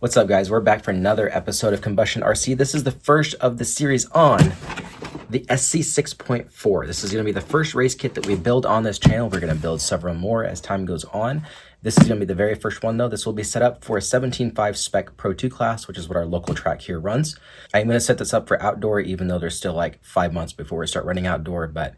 What's up, guys? We're back for another episode of Combustion RC. This is the first of the series on the SC6.4. This is going to be the first race kit that we build on this channel. We're going to build several more as time goes on. This is going to be the very first one, though. This will be set up for a 17.5 spec Pro 2 class, which is what our local track here runs. I'm going to set this up for outdoor, even though there's still like 5 months before we start running outdoor, but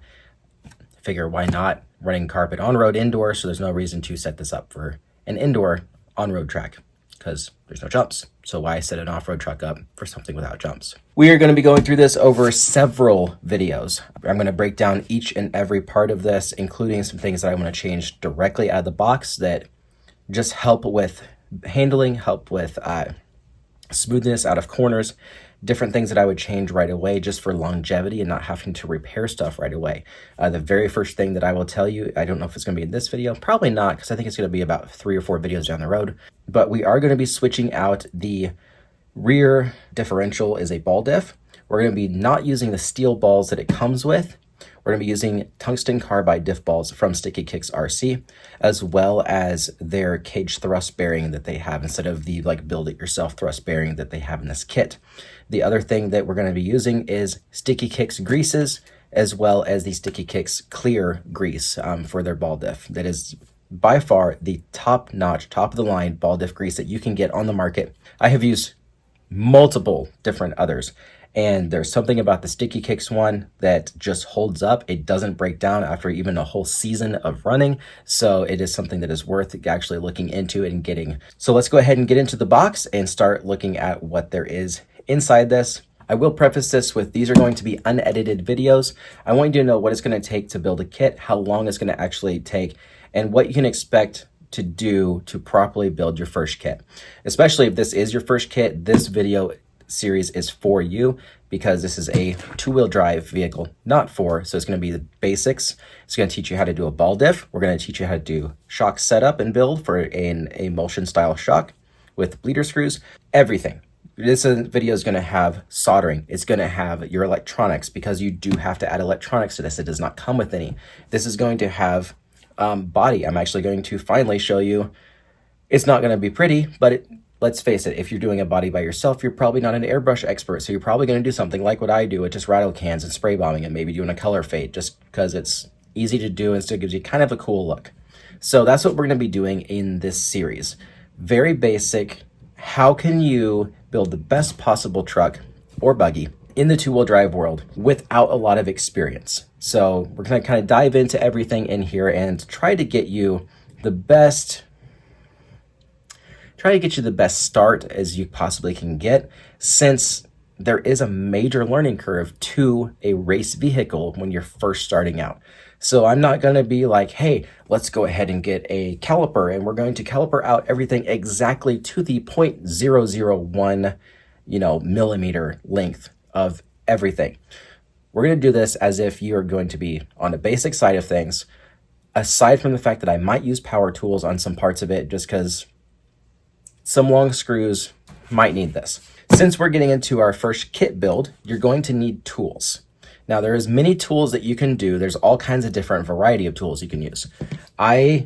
figure why not running carpet on-road indoor, so there's no reason to set this up for an indoor on-road track, because there's no jumps. So why set an off-road truck up for something without jumps? We are going to be going through this over several videos. I'm going to break down each and every part of this, including some things that I want to change directly out of the box that just help with handling, help with smoothness out of corners, different things that I would change right away just for longevity and not having to repair stuff right away. The very first thing that I will tell you, I don't know if it's going to be in this video, probably not, because I think it's going to be about 3 or 4 videos down the road, but we are going to be switching out the rear differential is a ball diff. We're going to be not using the steel balls that it comes with. We're going to be using tungsten carbide diff balls from Sticky Kicks RC, as well as their cage thrust bearing that they have instead of the like build it yourself thrust bearing that they have in this kit. The other thing that we're going to be using is Sticky Kicks greases, as well as the Sticky Kicks clear grease for their ball diff. That is by far the top-notch, top-of-the-line ball diff grease that you can get on the market. I have used multiple different others, and there's something about the Sticky Kicks one that just holds up. It doesn't break down after even a whole season of running, so it is something that is worth actually looking into and getting. So let's go ahead and get into the box and start looking at what there is inside this. I will preface this with these are going to be unedited videos. I want you to know what it's going to take to build a kit, how long it's going to actually take, and what you can expect to do to properly build your first kit. Especially if this is your first kit, this video series is for you because this is a 2-wheel drive vehicle, not 4. So it's going to be the basics. It's going to teach you how to do a ball diff. We're going to teach you how to do shock setup and build for an emulsion style shock with bleeder screws, everything. This video is going to have soldering. It's going to have your electronics because you do have to add electronics to this. It does not come with any. This is going to have body. I'm actually going to finally show you. It's not going to be pretty, but let's face it, if you're doing a body by yourself, you're probably not an airbrush expert. So you're probably going to do something like what I do with just rattle cans and spray bombing and maybe doing a color fade just because it's easy to do and still gives you kind of a cool look. So that's what we're going to be doing in this series. Very basic. How can you build the best possible truck or buggy in the 2-wheel drive world without a lot of experience? So we're going to kind of dive into everything in here and try to get you the best start as you possibly can get, since there is a major learning curve to a race vehicle when you're first starting out. So I'm not going to be like, hey, let's go ahead and get a caliper and we're going to caliper out everything exactly to the 0.001, millimeter length of everything. We're going to do this as if you are going to be on the basic side of things, aside from the fact that I might use power tools on some parts of it just because some long screws might need this. Since we're getting into our first kit build, you're going to need tools. Now, there's many tools that you can do. There's all kinds of different variety of tools you can use.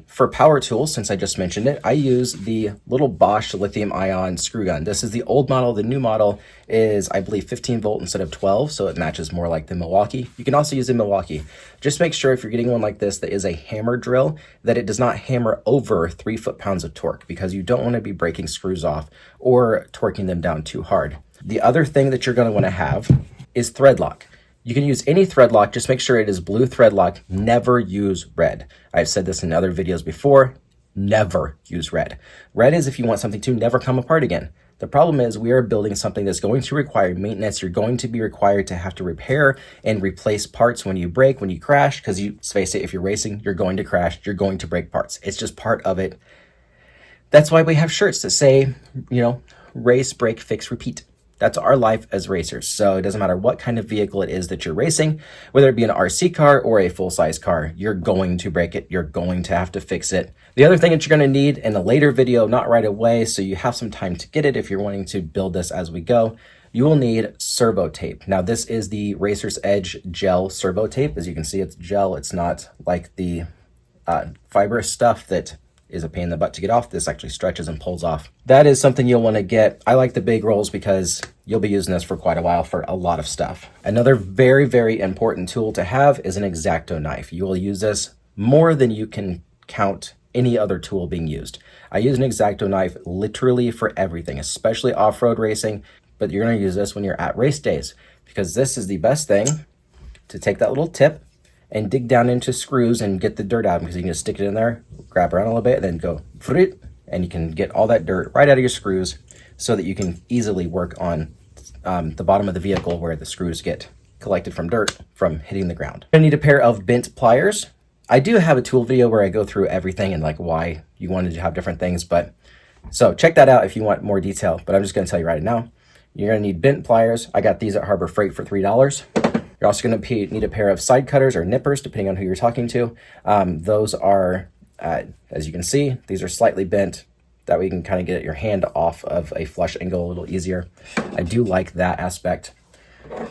For power tools, since I just mentioned it, I use the little Bosch lithium ion screw gun. This is the old model. The new model is, I believe, 15 volt instead of 12, so it matches more like the Milwaukee. You can also use the Milwaukee. Just make sure if you're getting one like this that is a hammer drill, that it does not hammer over 3 foot-pounds of torque, because you don't want to be breaking screws off or torquing them down too hard. The other thing that you're going to want to have is thread lock. You can use any thread lock, just make sure it is blue thread lock. Never use red. I've said this in other videos before, never use red. Red is if you want something to never come apart again. The problem is we are building something that's going to require maintenance. You're going to be required to have to repair and replace parts when you break, when you crash, because let's face it, if you're racing, you're going to crash, you're going to break parts. It's just part of it. That's why we have shirts that say, race, break, fix, repeat. That's our life as racers. So it doesn't matter what kind of vehicle it is that you're racing, whether it be an RC car or a full-size car, you're going to break it. You're going to have to fix it. The other thing that you're going to need in a later video, not right away, so you have some time to get it if you're wanting to build this as we go, you will need servo tape. Now, this is the Racer's Edge gel servo tape. As you can see, it's gel. It's not like the fibrous stuff that is a pain in the butt to get off. This actually stretches and pulls off. That is something you'll want to get. I like the big rolls because you'll be using this for quite a while for a lot of stuff. Another very, very important tool to have is an X-Acto knife. You will use this more than you can count any other tool being used. I use an X-Acto knife literally for everything, especially off-road racing, but you're going to use this when you're at race days because this is the best thing to take that little tip and dig down into screws and get the dirt out, because you can just stick it in there, grab around a little bit, and then go frit, and you can get all that dirt right out of your screws so that you can easily work on the bottom of the vehicle where the screws get collected from dirt from hitting the ground. I need a pair of bent pliers. I do have a tool video where I go through everything and like why you wanted to have different things, but so check that out if you want more detail, but I'm just gonna tell you right now. You're gonna need bent pliers. I got these at Harbor Freight for $3. You're also gonna need a pair of side cutters or nippers, depending on who you're talking to. Those are, as you can see, these are slightly bent. That way you can kind of get your hand off of a flush angle a little easier. I do like that aspect.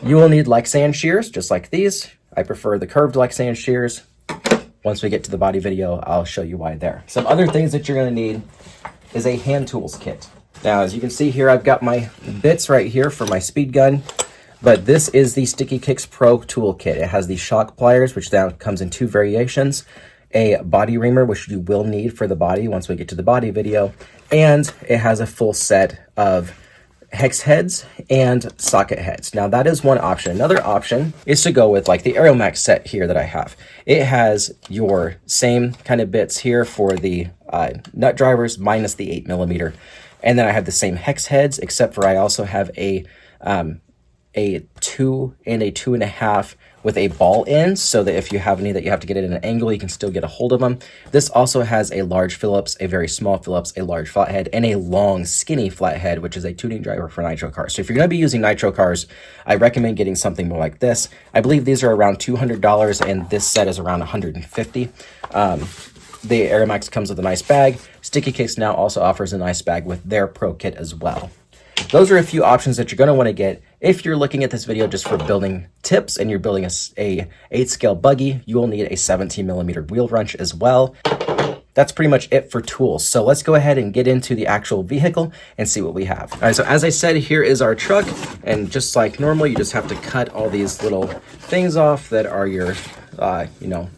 You will need Lexan shears, just like these. I prefer the curved Lexan shears. Once we get to the body video, I'll show you why there. Some other things that you're gonna need is a hand tools kit. Now, as you can see here, I've got my bits right here for my speed gun, but this is the Sticky Kicks Pro tool kit. It has the shock pliers, which now comes in 2 variations, a body reamer, which you will need for the body once we get to the body video, and it has a full set of hex heads and socket heads. Now that is one option. Another option is to go with like the Aeromax set here that I have. It has your same kind of bits here for the nut drivers minus the 8mm. And then I have the same hex heads, except for I also have a 2 and a 2.5 with a ball end, so that if you have any that you have to get it in an angle, you can still get a hold of them. This also has a large Phillips, a very small Phillips, a large flathead, and a long skinny flathead, which is a tuning driver for nitro cars. So if you're going to be using nitro cars, I recommend getting something more like this. I believe these are around $200, and this set is around $150. The Aeromax comes with a nice bag. Sticky Kicks now also offers a nice bag with their Pro Kit as well. Those are a few options that you're going to want to get. If you're looking at this video just for building tips and you're building a 8-scale buggy, you will need a 17mm wheel wrench as well. That's pretty much it for tools. So let's go ahead and get into the actual vehicle and see what we have. All right, so as I said, here is our truck. And just like normal, you just have to cut all these little things off that are your,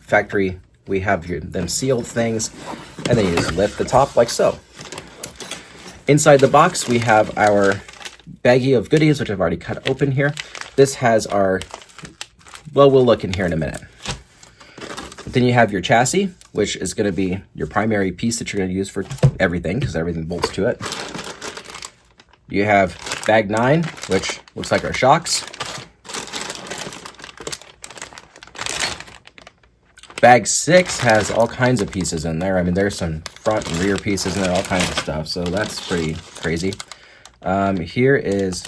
factory. We have them sealed things. And then you just lift the top like so. Inside the box, we have our baggie of goodies, which I've already cut open here. This has our, well, we'll look in here in a minute. Then you have your chassis, which is going to be your primary piece that you're going to use for everything, because everything bolts to it. You have bag 9, which looks like our shocks. Bag 6 has all kinds of pieces in there. I mean, there's some front and rear pieces in there, all kinds of stuff. So that's pretty crazy. Here is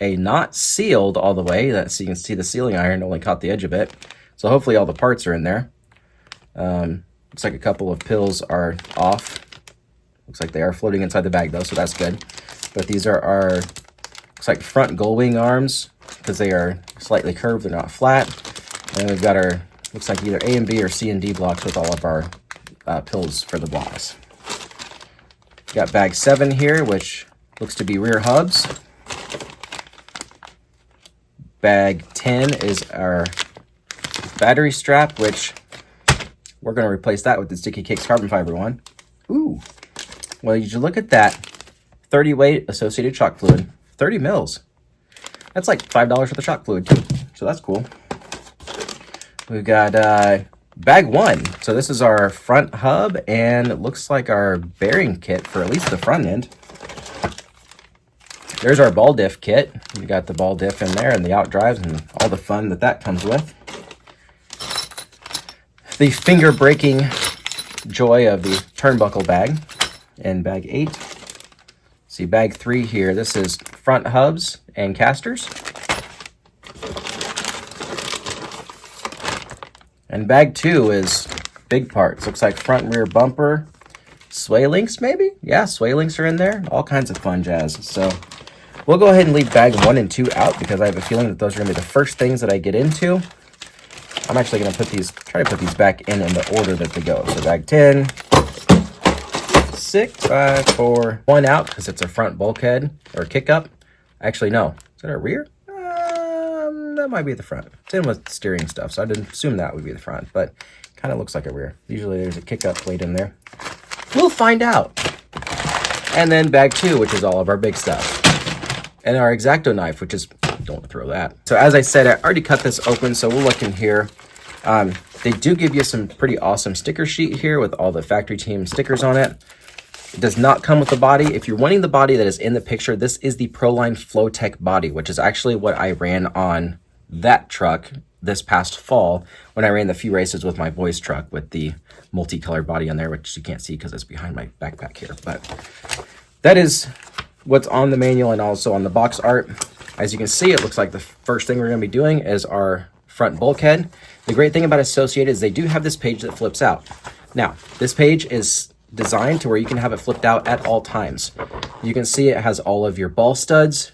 a not sealed all the way. So you can see the sealing iron only caught the edge of it. So hopefully all the parts are in there. Looks like a couple of pills are off. Looks like they are floating inside the bag though, so that's good. But these are our, looks like front gull wing arms, because they are slightly curved, they're not flat. And we've got our, looks like either A and B or C and D blocks with all of our pills for the blocks. Got bag 7 here, which looks to be rear hubs. Bag 10 is our battery strap, which we're going to replace that with the Sticky Kicks carbon fiber one. Ooh. Well, you should look at that. 30 weight associated shock fluid. 30 mils. That's like $5 worth of shock fluid too. So that's cool. We've got bag 1. So this is our front hub, and it looks like our bearing kit for at least the front end. There's our ball diff kit. We got the ball diff in there and the out drives and all the fun that comes with. The finger breaking joy of the turnbuckle bag in bag 8. See bag 3 here. This is front hubs and casters. And bag 2 is big parts. Looks like front and rear bumper. Sway links maybe? Yeah, sway links are in there. All kinds of fun jazz. So we'll go ahead and leave bag 1 and 2 out, because I have a feeling that those are going to be the first things that I get into. I'm actually going to try to put these back in the order that they go. So bag 10, SC6.4. One out because it's a front bulkhead or kick up. Actually, no. Is that a rear? That might be the front. It's in with steering stuff, so I didn't assume that would be the front, but kind of looks like a rear. Usually there's a kick up plate in there. We'll find out. And then bag 2, which is all of our big stuff. And our X-Acto knife, which is, don't throw that. So as I said, I already cut this open, so we'll look in here. They do give you some pretty awesome sticker sheet here with all the factory team stickers on it. It does not come with the body. If you're wanting the body that is in the picture, this is the Proline Flowtech body, which is actually what I ran on that truck this past fall when I ran the few races with my boys truck with the multicolored body on there, which you can't see because it's behind my backpack here. But that is what's on the manual and also on the box art. As you can see, it looks like the first thing we're going to be doing is our front bulkhead. The great thing about Associated is they do have this page that flips out. Now, this page is designed to where you can have it flipped out at all times. You can see it has all of your ball studs,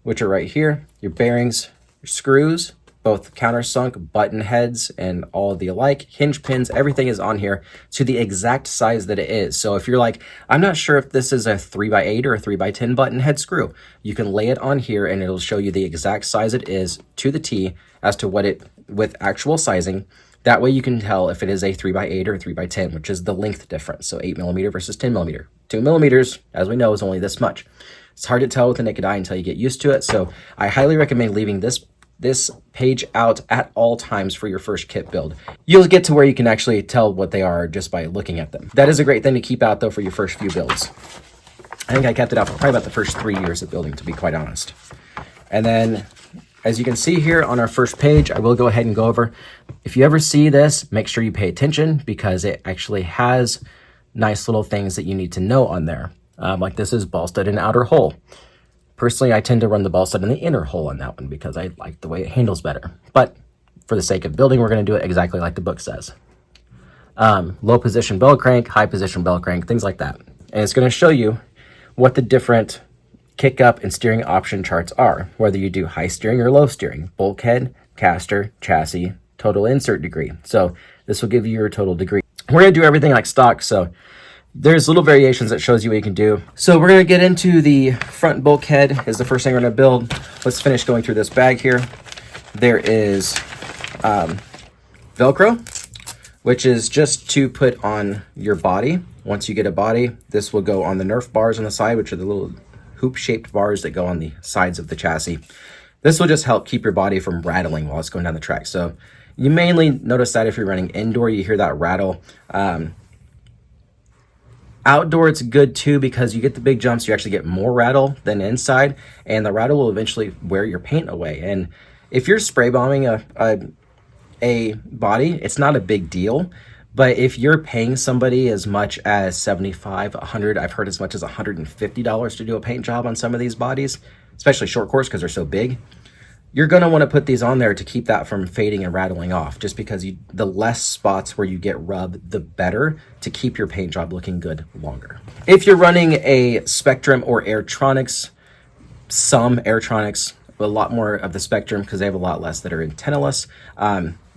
which are right here, your bearings, your screws, both countersunk, button heads, and all of the alike, hinge pins, everything is on here to the exact size that it is. So if you're like, I'm not sure if this is a 3x8 or a 3x10 button head screw, you can lay it on here and it'll show you the exact size it is to the T as to what it, with actual sizing. That way you can tell if it is a 3x8 or a 3x10, which is the length difference. So 8mm versus 10mm. 2mm, as we know, is only this much. It's hard to tell with the naked eye until you get used to it. So I highly recommend leaving this page out at all times for your first kit build. You'll get to where you can actually tell what they are just by looking at them. That is a great thing to keep out though for your first few builds. I think I kept it out for probably about the first 3 years of building, to be quite honest. And then, as you can see here on our first page, I will go ahead and go over. If you ever see this, make sure you pay attention because it actually has nice little things that you need to know on there. Like this is ball stud and outer hole. Personally, I tend to run the ball stud in the inner hole on that one because I like the way it handles better. But for the sake of building, we're going to do it exactly like the book says. Low position bell crank, high position bell crank, things like that. And it's going to show you what the different kick up and steering option charts are, whether you do high steering or low steering, bulkhead, caster, chassis, total insert degree. So this will give you your total degree. We're going to do everything like stock, so there's little variations that shows you what you can do. So we're going to get into the front bulkhead is the first thing we're going to build. Let's finish going through this bag here. There is Velcro, which is just to put on your body. Once you get a body, this will go on the Nerf bars on the side, which are the little hoop-shaped bars that go on the sides of the chassis. This will just help keep your body from rattling while it's going down the track. So you mainly notice that if you're running indoor, you hear that rattle. Outdoor, it's good too because you get the big jumps, you actually get more rattle than inside, and the rattle will eventually wear your paint away. And if you're spray bombing a body, it's not a big deal. But if you're paying somebody as much as $75, $100, I've heard as much as $150 to do a paint job on some of these bodies, especially short course because they're so big, you're going to want to put these on there to keep that from fading and rattling off, just because the less spots where you get rubbed, the better to keep your paint job looking good longer. If you're running a Spectrum or Airtronics, some Airtronics, a lot more of the Spectrum because they have a lot less that are antennaless.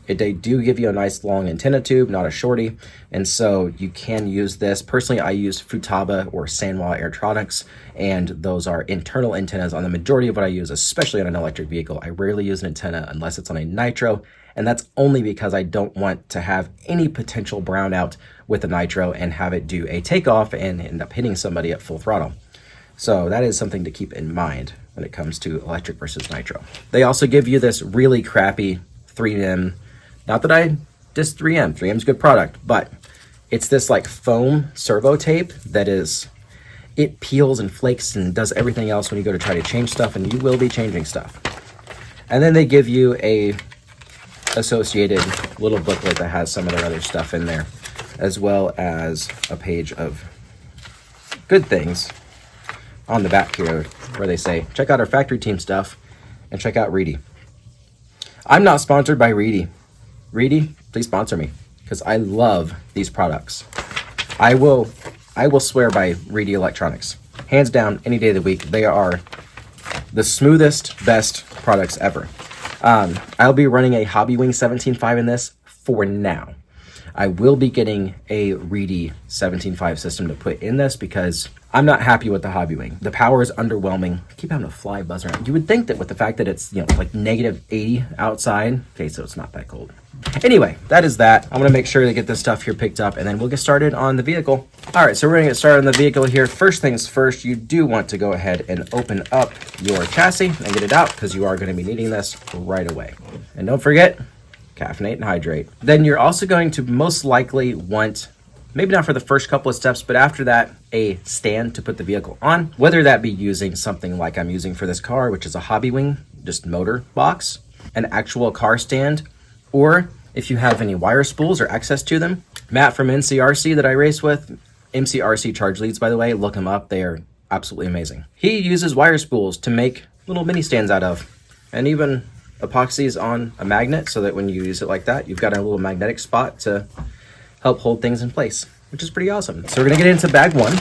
They do give you a nice long antenna tube, not a shorty, and so you can use this. Personally, I use Futaba or Sanwa Airtronics, and those are internal antennas on the majority of what I use, especially on an electric vehicle. I rarely use an antenna unless it's on a nitro, and that's only because I don't want to have any potential brownout with a nitro and have it do a takeoff and end up hitting somebody at full throttle. So that is something to keep in mind when it comes to electric versus nitro. They also give you this really crappy 3M. Not that I diss 3M. 3M's a good product, but it's this like foam servo tape that it peels and flakes and does everything else when you go to try to change stuff, and you will be changing stuff. And then they give you a associated little booklet that has some of their other stuff in there, as well as a page of good things on the back here where they say, check out our factory team stuff and check out Reedy. I'm not sponsored by Reedy. Reedy, please sponsor me because I love these products. I will swear by Reedy Electronics. Hands down, any day of the week, they are the smoothest, best products ever. I'll be running a Hobbywing 17.5 in this for now. I will be getting a Reedy 17.5 system to put in this because I'm not happy with the Hobbywing. The power is underwhelming. I keep having a fly buzz around. You would think that with the fact that it's, you know, like negative 80 outside. Okay, so it's not that cold. Anyway, that is that. I'm gonna make sure to get this stuff here picked up and then we'll get started on the vehicle. All right, so we're gonna get started on the vehicle here. First things first, you do want to go ahead and open up your chassis and get it out because you are gonna be needing this right away. And don't forget, caffeinate and hydrate. Then you're also going to most likely want, maybe not for the first couple of steps, but after that, a stand to put the vehicle on, whether that be using something like I'm using for this car, which is a Hobbywing, just motor box, an actual car stand, or if you have any wire spools or access to them. Matt from NCRC that I race with, MCRC charge leads, by the way, look him up. They are absolutely amazing. He uses wire spools to make little mini stands out of, and even epoxies on a magnet so that when you use it like that, you've got a little magnetic spot to help hold things in place, which is pretty awesome. So we're gonna get into bag one,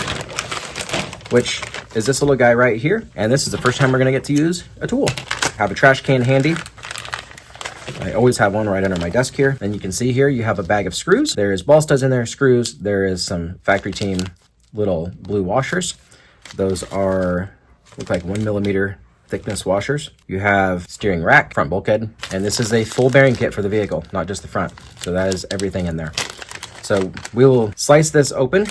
which is this little guy right here. And this is the first time we're gonna get to use a tool. Have a trash can handy. I always have one right under my desk here. And you can see here, you have a bag of screws. There is ball studs in there, screws. There is some factory team little blue washers. Those are, look like 1 millimeter thickness washers. You have steering rack, front bulkhead, and this is a full bearing kit for the vehicle, not just the front. So that is everything in there. So we will slice this open,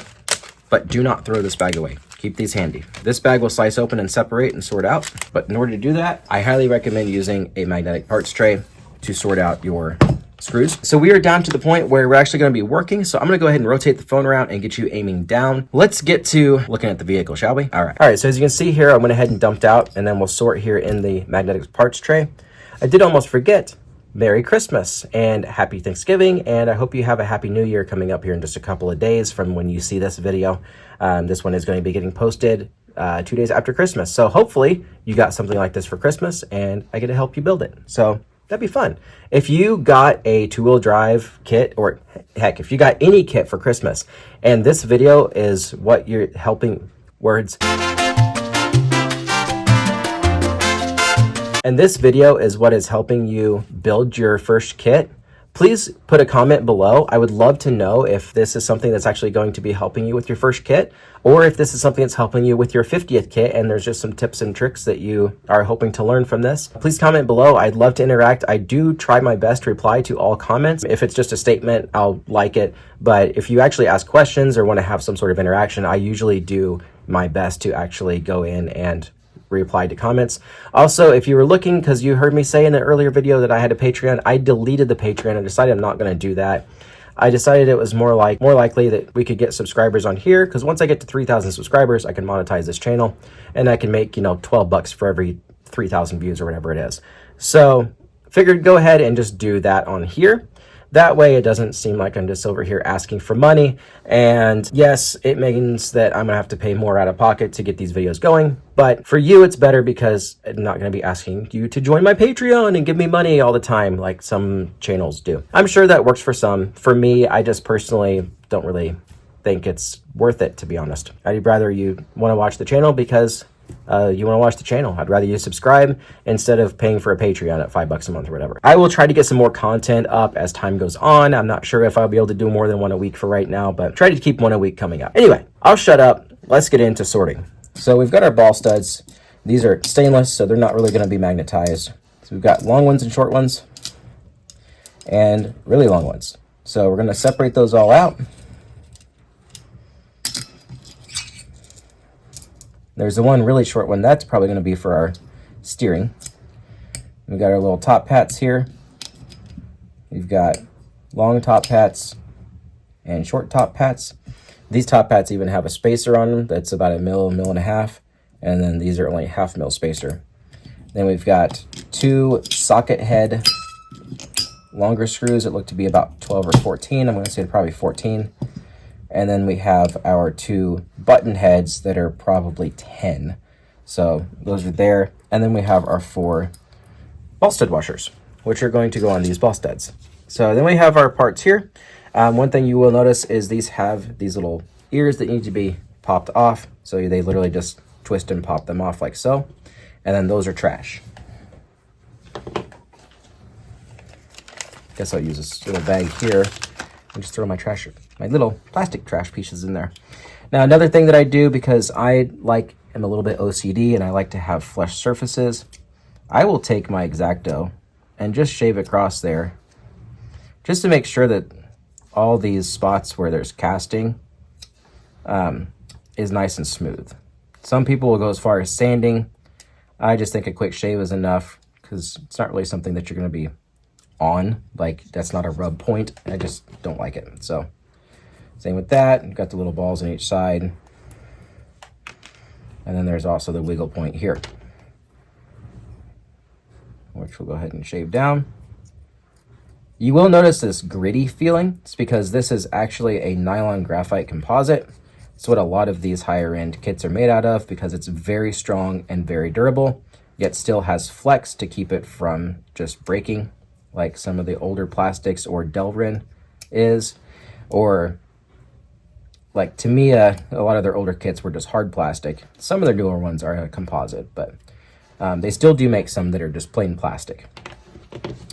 but do not throw this bag away. Keep these handy. This bag will slice open and separate and sort out. But in order to do that, I highly recommend using a magnetic parts tray to sort out your screws. So we are down to the point where we're actually going to be working. So I'm going to go ahead and rotate the phone around and get you aiming down. Let's get to looking at the vehicle, shall we? All right. So as you can see here, I went ahead and dumped out, and then we'll sort here in the magnetic parts tray. I did almost forget. Merry Christmas and Happy Thanksgiving, and I hope you have a Happy New Year coming up here in just a couple of days from when you see this video. This one is going to be getting posted 2 days after Christmas. So hopefully you got something like this for Christmas and I get to help you build it. So that'd be fun. If you got a two-wheel drive kit, or heck, if you got any kit for Christmas and this video is what you're helping words. And this video is what is helping you build your first kit, please put a comment below. I would love to know if this is something that's actually going to be helping you with your first kit, or if this is something that's helping you with your 50th kit and there's just some tips and tricks that you are hoping to learn from this. Please comment below. I'd love to interact. I do try my best to reply to all comments. If it's just a statement, I'll like it. But if you actually ask questions or want to have some sort of interaction, I usually do my best to actually go in and reply to comments. Also, if you were looking, because you heard me say in the earlier video that I had a Patreon, I deleted the Patreon and decided I'm not going to do that. I decided it was more likely that we could get subscribers on here, because once I get to 3,000 subscribers, I can monetize this channel and I can make, $12 for every 3,000 views or whatever it is. So figured go ahead and just do that on here. That way it doesn't seem like I'm just over here asking for money. And yes, it means that I'm gonna have to pay more out of pocket to get these videos going. But for you, it's better because I'm not gonna be asking you to join my Patreon and give me money all the time like some channels do. I'm sure that works for some. For me, I just personally don't really think it's worth it, to be honest. I'd rather you wanna watch the channel because you want to watch the channel. I'd rather you subscribe instead of paying for a Patreon at $5 a month or whatever. I will try to get some more content up as time goes on. I'm not sure if I'll be able to do more than one a week for right now, but try to keep one a week coming up. Anyway, I'll shut up. Let's get into sorting. So we've got our ball studs. These are stainless, so they're not really going to be magnetized. So we've got long ones and short ones and really long ones. So we're going to separate those all out. There's the one really short one. That's probably going to be for our steering. We've got our little top pats here. We've got long top pats and short top pats. These top pats even have a spacer on them that's about a mil and a half. And then these are only 1/2 mil spacer. Then we've got 2 socket head longer screws that look to be about 12 or 14. I'm going to say probably 14. And then we have our 2 button heads that are probably 10. So those are there. And then we have our 4 ball stud washers, which are going to go on these ball studs. So then we have our parts here. One thing you will notice is these have these little ears that need to be popped off. So they literally just twist and pop them off like so. And then those are trash. Guess I'll use this little bag here I just throw my little plastic trash pieces in there. Now, another thing that I do, because am a little bit OCD and I like to have flush surfaces, I will take my X-Acto and just shave across there, just to make sure that all these spots where there's casting is nice and smooth. Some people will go as far as sanding. I just think a quick shave is enough, because it's not really something that you're going to be on. Like, that's not a rub point. I just don't like it. So same with that. You've got the little balls on each side. And then there's also the wiggle point here, which we'll go ahead and shave down. You will notice this gritty feeling. It's because this is actually a nylon graphite composite. It's what a lot of these higher end kits are made out of, because it's very strong and very durable, yet still has flex to keep it from just breaking, like some of the older plastics or Delrin is. Or like, to me, a lot of their older kits were just hard plastic. Some of their newer ones are a composite, but they still do make some that are just plain plastic.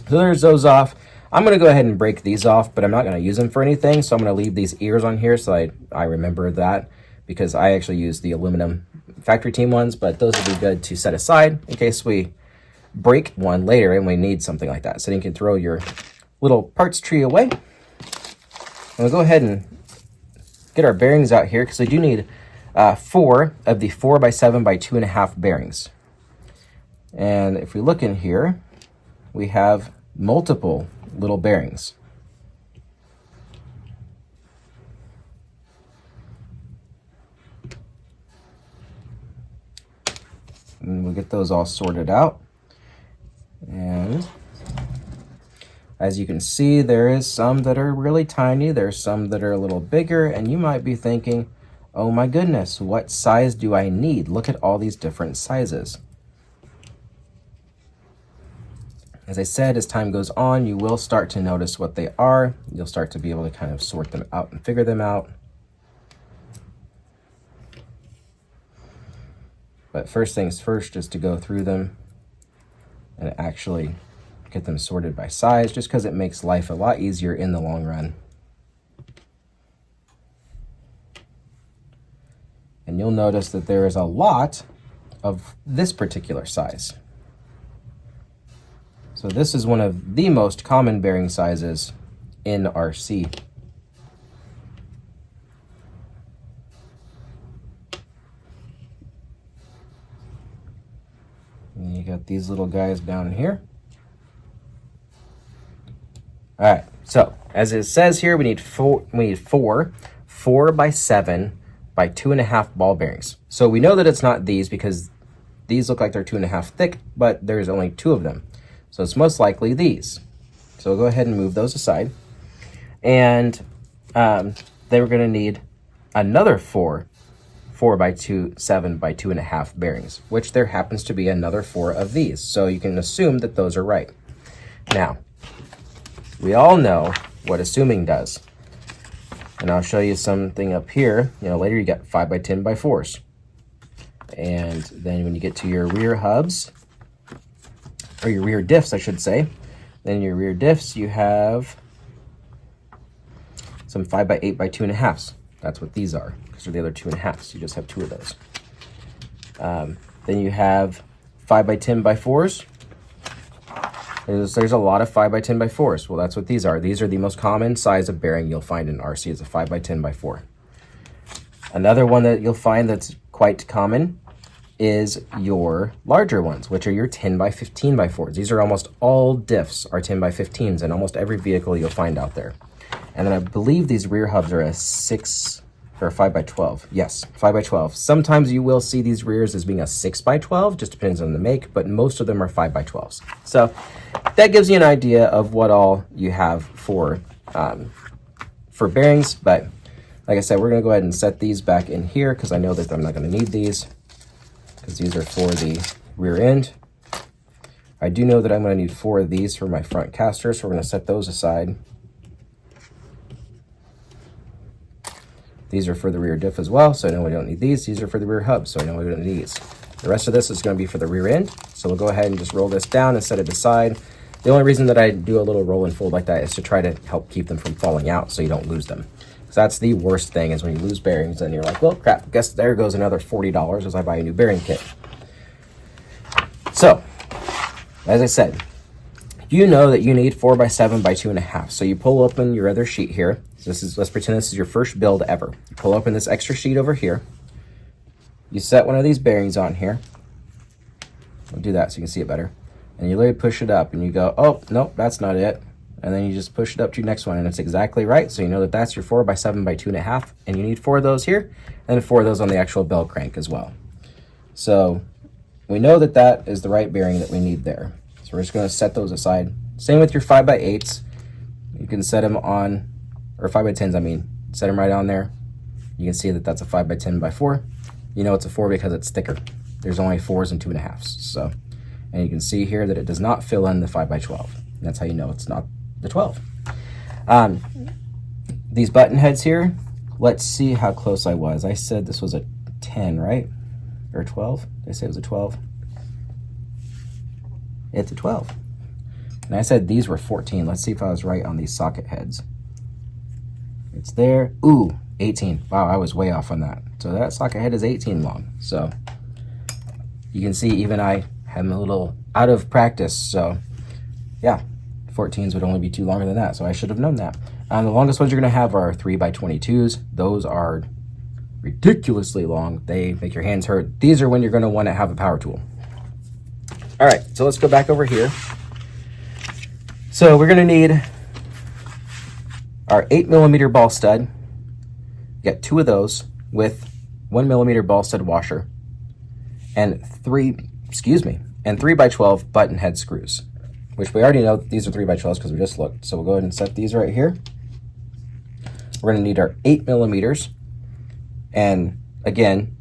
So there's those off. I'm going to go ahead and break these off, but I'm not going to use them for anything. So I'm going to leave these ears on here so I remember that, because I actually use the aluminum factory team ones, but those would be good to set aside in case we break one later and we need something like that. So you can throw your little parts tree away. And we'll go ahead and get our bearings out here, because we do need 4 of the 4x7 by 2.5 bearings. And if we look in here, we have multiple little bearings. And we'll get those all sorted out. And as you can see, there is some that are really tiny. There's some that are a little bigger, and you might be thinking, oh my goodness, what size do I need? Look at all these different sizes. As I said, as time goes on, you will start to notice what they are. You'll start to be able to kind of sort them out and figure them out. But first things first is to go through them and actually get them sorted by size, just because it makes life a lot easier in the long run. And you'll notice that there is a lot of this particular size. So this is one of the most common bearing sizes in RC. And you got these little guys down here. All right, so as it says here, we need four 4x7 by 2.5 ball bearings. So we know that it's not these, because these look like they're 2.5 thick, but there's only 2 of them. So it's most likely these. So we'll go ahead and move those aside. And then we're going to need another 4x7 by 2.5 bearings, which there happens to be another 4 of these. So you can assume that those are right. Now, we all know what assuming does. And I'll show you something up here. Later you got 5x10 by 4s. And then when you get to your rear hubs, or your rear diffs, I should say. Then your rear diffs, you have some 5x8 by 2.5s. That's what these are, because they're the other 2.5s. You just have 2 of those. Then you have 5x10 by 4s. There's a lot of 5x10 by 4s. Well, that's what these are. These are the most common size of bearing you'll find in RC, is a 5x10 by 4. Another one that you'll find that's quite common is your larger ones, which are your 10 by 15 by 4s. These are almost all diffs are 10 by 15s in almost every vehicle you'll find out there. And then I believe these rear hubs are a 6 or a 5 by 12. Yes, 5 by 12. Sometimes you will see these rears as being a 6 by 12, just depends on the make, but most of them are 5 by 12s. So that gives you an idea of what all you have for bearings. But like I said, we're gonna go ahead and set these back in here, because I know that I'm not gonna need these, because these are for the rear end. I do know that I'm going to need 4 of these for my front caster, so we're going to set those aside. These are for the rear diff as well, so I know we don't need these. These are for the rear hub, so I know we don't need these. The rest of this is going to be for the rear end, so we'll go ahead and just roll this down and set it aside. The only reason that I do a little roll and fold like that is to try to help keep them from falling out so you don't lose them. So that's the worst thing, is when you lose bearings and you're like, well, crap, guess there goes another $40 as I buy a new bearing kit. So, as I said, you know that you need 4x7 by 2.5. So you pull open your other sheet here. So let's pretend this is your first build ever. You pull open this extra sheet over here. You set one of these bearings on here. I'll do that so you can see it better. And you literally push it up and you go, oh, nope, that's not it. And then you just push it up to your next one and it's exactly right. So you know that that's your 4x7 by 2.5. And you need 4 of those here and 4 of those on the actual bell crank as well. So we know that that is the right bearing that we need there. So we're just going to set those aside. Same with your 5x8s. You can set them on, or 5x10s, I mean. Set them right on there. You can see that that's a 5x10 by 4. You know it's a 4 because it's thicker. There's only 4s and 2.5s. So, and you can see here that it does not fill in the 5x12. That's how you know it's not the 12. These button heads here, let's see how close I was. I said this was a 10, right? Or 12? Did I say it was a 12? It's a 12. And I said these were 14. Let's see if I was right on these socket heads. It's there. Ooh, 18. Wow, I was way off on that. So that socket head is 18 long. So you can see even I am a little out of practice. So yeah, 14s would only be too longer than that. So I should have known that. The longest ones you're going to have are 3x22s. Those are ridiculously long. They make your hands hurt. These are when you're going to want to have a power tool. All right, so let's go back over here. So we're going to need our 8mm ball stud. Get 2 of those with 1mm ball stud washer and 3x12 button head screws, which we already know these are 3x12s because we just looked. So we'll go ahead and set these right here. We're going to need our 8mm. And again,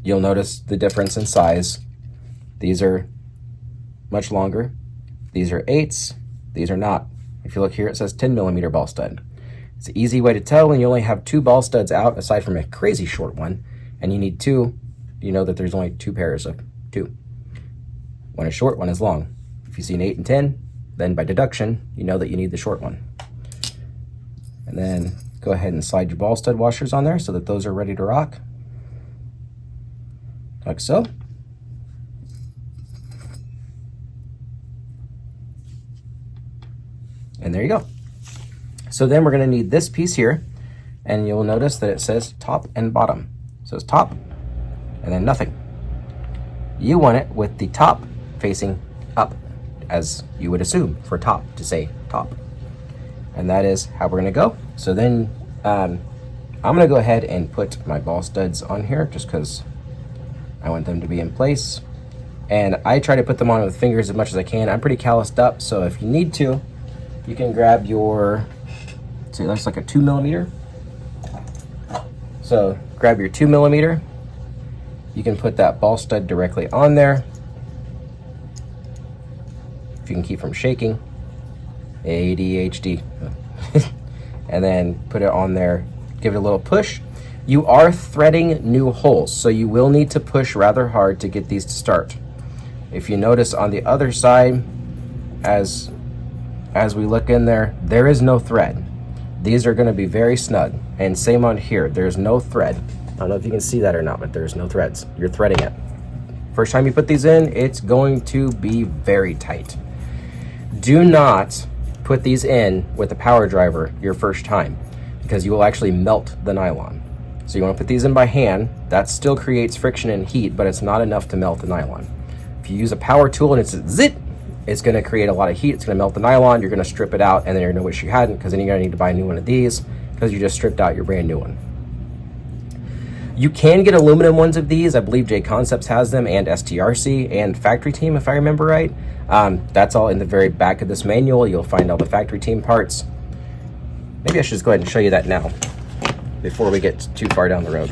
you'll notice the difference in size. These are much longer. These are 8s. These are not. If you look here, it says 10mm ball stud. It's an easy way to tell when you only have 2 ball studs out, aside from a crazy short one, and you need 2. You know that there's only 2 pairs of 2. One is short, one is long. If you see an 8 and 10, then by deduction, you know that you need the short one. And then go ahead and slide your ball stud washers on there so that those are ready to rock. Like so. And there you go. So then we're going to need this piece here, and you'll notice that it says top and bottom. So it's top and then nothing. You want it with the top facing up, as you would assume for top to say top. And that is how we're going to go. So then I'm going to go ahead and put my ball studs on here just because I want them to be in place. And I try to put them on with fingers as much as I can. I'm pretty calloused up, so if you need to, you can grab your, see, that's like a 2mm. So grab your 2mm. You can put that ball stud directly on there. If you can keep from shaking. ADHD. And then put it on there. Give it a little push. You are threading new holes, so you will need to push rather hard to get these to start. If you notice on the other side, as we look in there, there is no thread. These are going to be very snug. And same on here, there's no thread. I don't know if you can see that or not, but there's no threads. You're threading it. First time you put these in, it's going to be very tight. Do not put these in with a power driver your first time, because you will actually melt the nylon. So you want to put these in by hand. That still creates friction and heat, but it's not enough to melt the nylon. If you use a power tool and it's a zit, it's going to create a lot of heat. It's going to melt the nylon. You're going to strip it out, and then you're going to wish you hadn't, because then you're going to need to buy a new one of these because you just stripped out your brand new one. You can get aluminum ones of these. I believe J Concepts has them, and STRC and Factory Team, if I remember right. That's all in the very back of this manual. You'll find all the Factory Team parts. Maybe I should just go ahead and show you that now before we get too far down the road.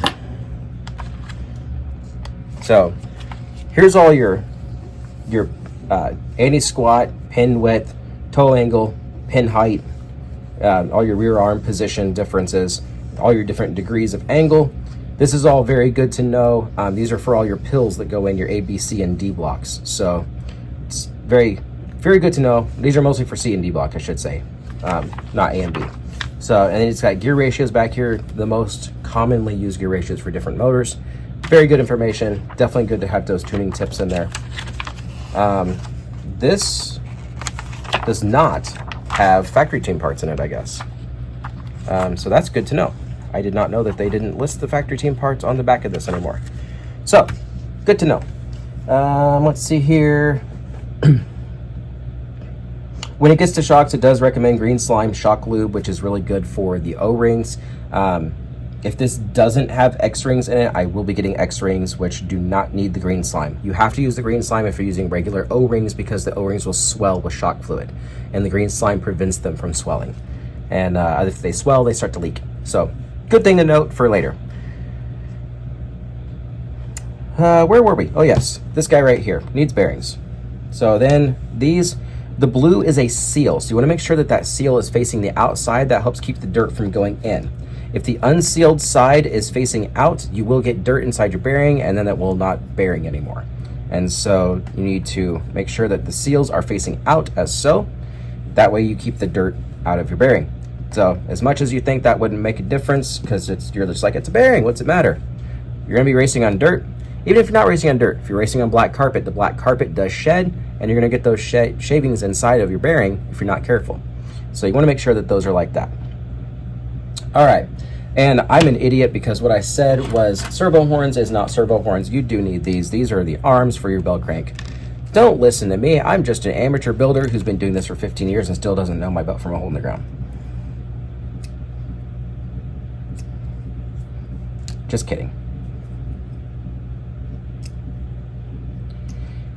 So here's all your anti-squat, pin width, toe angle, pin height, all your rear arm position differences, all your different degrees of angle. This is all very good to know. These are for all your pills that go in your A, B, C, and D blocks. So it's very very good to know. These are mostly for C and D block, I should say, not A and B. So, and then it's got gear ratios back here, the most commonly used gear ratios for different motors. Very good information. Definitely good to have those tuning tips in there. This does not have factory tune parts in it, I guess. So that's good to know. I did not know that they didn't list the factory tune parts on the back of this anymore. So, good to know. Let's see here. When it gets to shocks, it does recommend green slime shock lube, which is really good for the O-rings. If this doesn't have X-rings in it, I will be getting X-rings, which do not need the green slime. You have to use the green slime if you're using regular O-rings because the O-rings will swell with shock fluid, and the green slime prevents them from swelling. And if they swell, they start to leak. So, good thing to note for later. Where were we? Oh yes, this guy right here needs bearings. So then the blue is a seal. So you want to make sure that that seal is facing the outside. That helps keep the dirt from going in. If the unsealed side is facing out, you will get dirt inside your bearing, and then it will not bearing anymore. And so you need to make sure that the seals are facing out as so. That way you keep the dirt out of your bearing. So as much as you think that wouldn't make a difference, because you're just like, it's a bearing, what's it matter? You're going to be racing on dirt. Even if you're not racing on dirt, if you're racing on black carpet, the black carpet does shed, and you're going to get those shavings inside of your bearing if you're not careful. So you want to make sure that those are like that. All right, and I'm an idiot because what I said was servo horns is not servo horns. You do need these. These are the arms for your bell crank. Don't listen to me. I'm just an amateur builder who's been doing this for 15 years and still doesn't know my belt from a hole in the ground. Just kidding.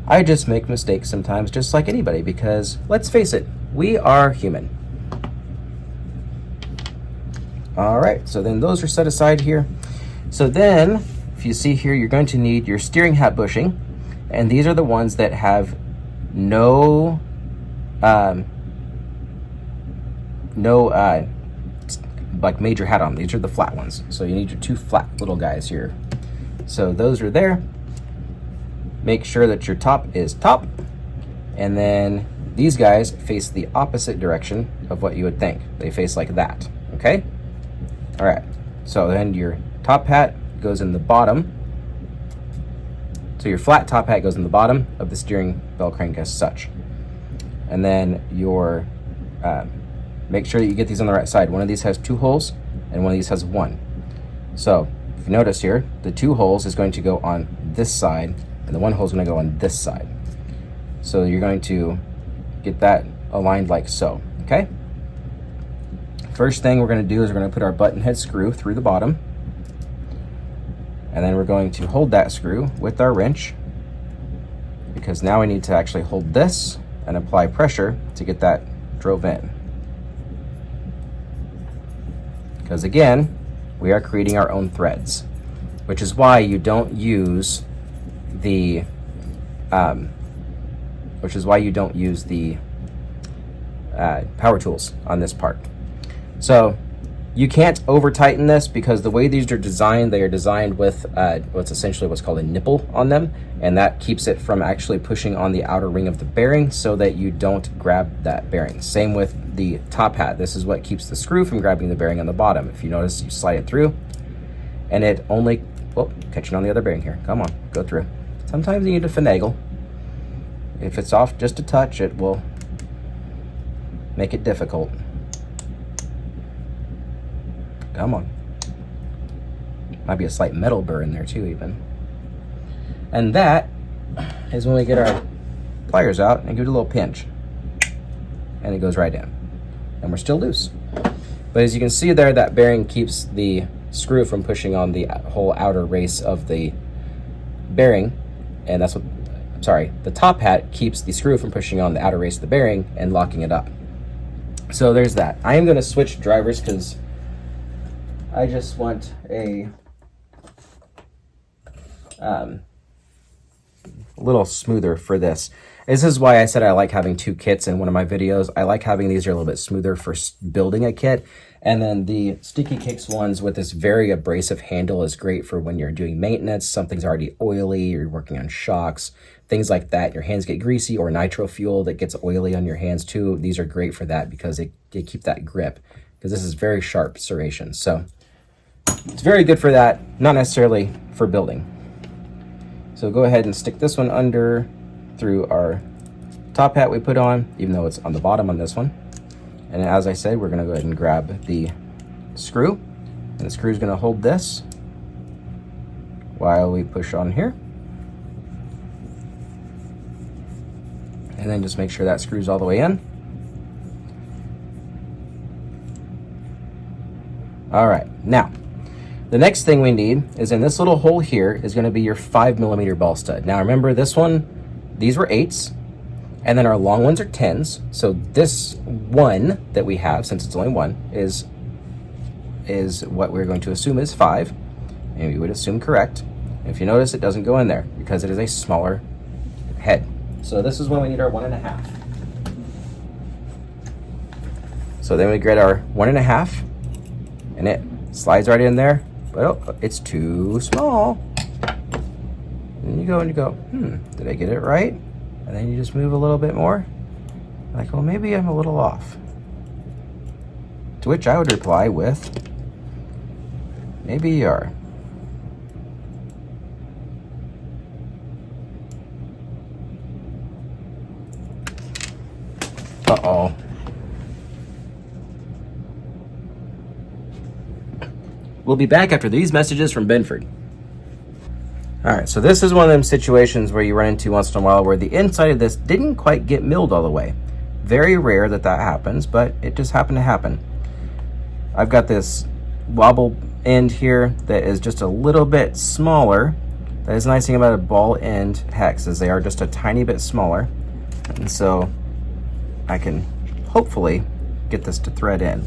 I just make mistakes sometimes, just like anybody, because let's face it, we are human. All right, so then those are set aside here. So then, if you see here, you're going to need your steering hat bushing, and these are the ones that have no like major hat on. These are the flat ones. So you need your two flat little guys here. So those are there. Make sure that your top is top, and then these guys face the opposite direction of what you would think. They face like that, okay? All right, so then your top hat goes in the bottom. So your flat top hat goes in the bottom of the steering bell crank as such. And then your, make sure that you get these on the right side. One of these has 2 holes, and one of these has 1. So if you notice here, the 2 holes is going to go on this side, and the 1 hole is going to go on this side. So you're going to get that aligned like so, okay? First thing we're going to do is we're going to put our button head screw through the bottom, and then we're going to hold that screw with our wrench, because now we need to actually hold this and apply pressure to get that drove in. Because again, we are creating our own threads, which is why you don't use the power tools on this part. So you can't over tighten this, because the way these are designed, they are designed with what's called a nipple on them, and that keeps it from actually pushing on the outer ring of the bearing so that you don't grab that bearing. Same with the top hat. This is what keeps the screw from grabbing the bearing on the bottom. If you notice, you slide it through and it only, whoop, catching on the other bearing here. Come on, go through. Sometimes you need to finagle. If it's off just a touch, it will make it difficult. Come on. Might be a slight metal burr in there too, even. And that is when we get our pliers out and give it a little pinch. And it goes right in. And we're still loose. But as you can see there, that bearing keeps the screw from pushing on the whole outer race of the bearing. And that's what, the top hat keeps the screw from pushing on the outer race of the bearing and locking it up. So there's that. I am going to switch drivers because I just want a little smoother for this. This is why I said I like having 2 kits in one of my videos. I like having these are a little bit smoother for building a kit. And then the Sticky Kicks ones with this very abrasive handle is great for when you're doing maintenance, something's already oily, you're working on shocks, things like that. Your hands get greasy, or nitro fuel that gets oily on your hands too. These are great for that because they keep that grip, because this is very sharp serration. So it's very good for that, not necessarily for building. So go ahead and stick this one under through our top hat we put on, even though it's on the bottom on this one. And as I said, we're gonna go ahead and grab the screw, and the screw is gonna hold this while we push on here. And then just make sure that screws all the way in. All right, now, the next thing we need is in this little hole here is gonna be your 5mm ball stud. Now remember this one, these were 8s, and then our long ones are 10s. So this one that we have, since it's only one, is what we're going to assume is 5, and we would assume correct. If you notice, it doesn't go in there because it is a smaller head. So this is when we need our 1.5. So then we get our 1.5, and it slides right in there, but oh, it's too small. And you go, did I get it right? And then you just move a little bit more. Like, well, maybe I'm a little off. To which I would reply with, maybe you are. Uh-oh. We'll be back after these messages from Benford. All right, so this is one of them situations where you run into once in a while where the inside of this didn't quite get milled all the way. Very rare that happens, but it just happened to happen. I've got this wobble end here that is just a little bit smaller. That is the nice thing about a ball end hex, is they are just a tiny bit smaller. And so I can hopefully get this to thread in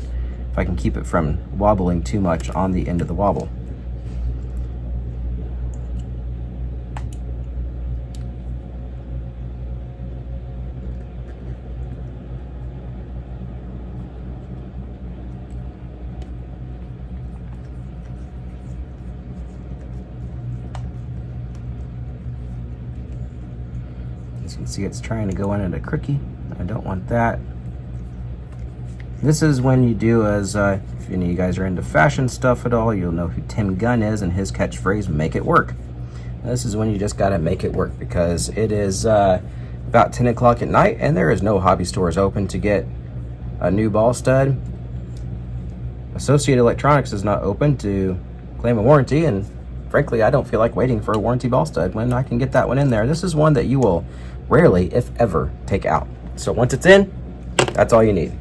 if I can keep it from wobbling too much on the end of the wobble. As you can see, it's trying to go in at a crookie. I don't want that. This is when you do, as if any of you guys are into fashion stuff at all, you'll know who Tim Gunn is and his catchphrase, make it work. This is when you just gotta make it work, because it is about 10 o'clock at night and there is no hobby stores open to get a new ball stud. Associated Electronics is not open to claim a warranty, and frankly, I don't feel like waiting for a warranty ball stud when I can get that one in there. This is one that you will rarely, if ever, take out. So once it's in, that's all you need.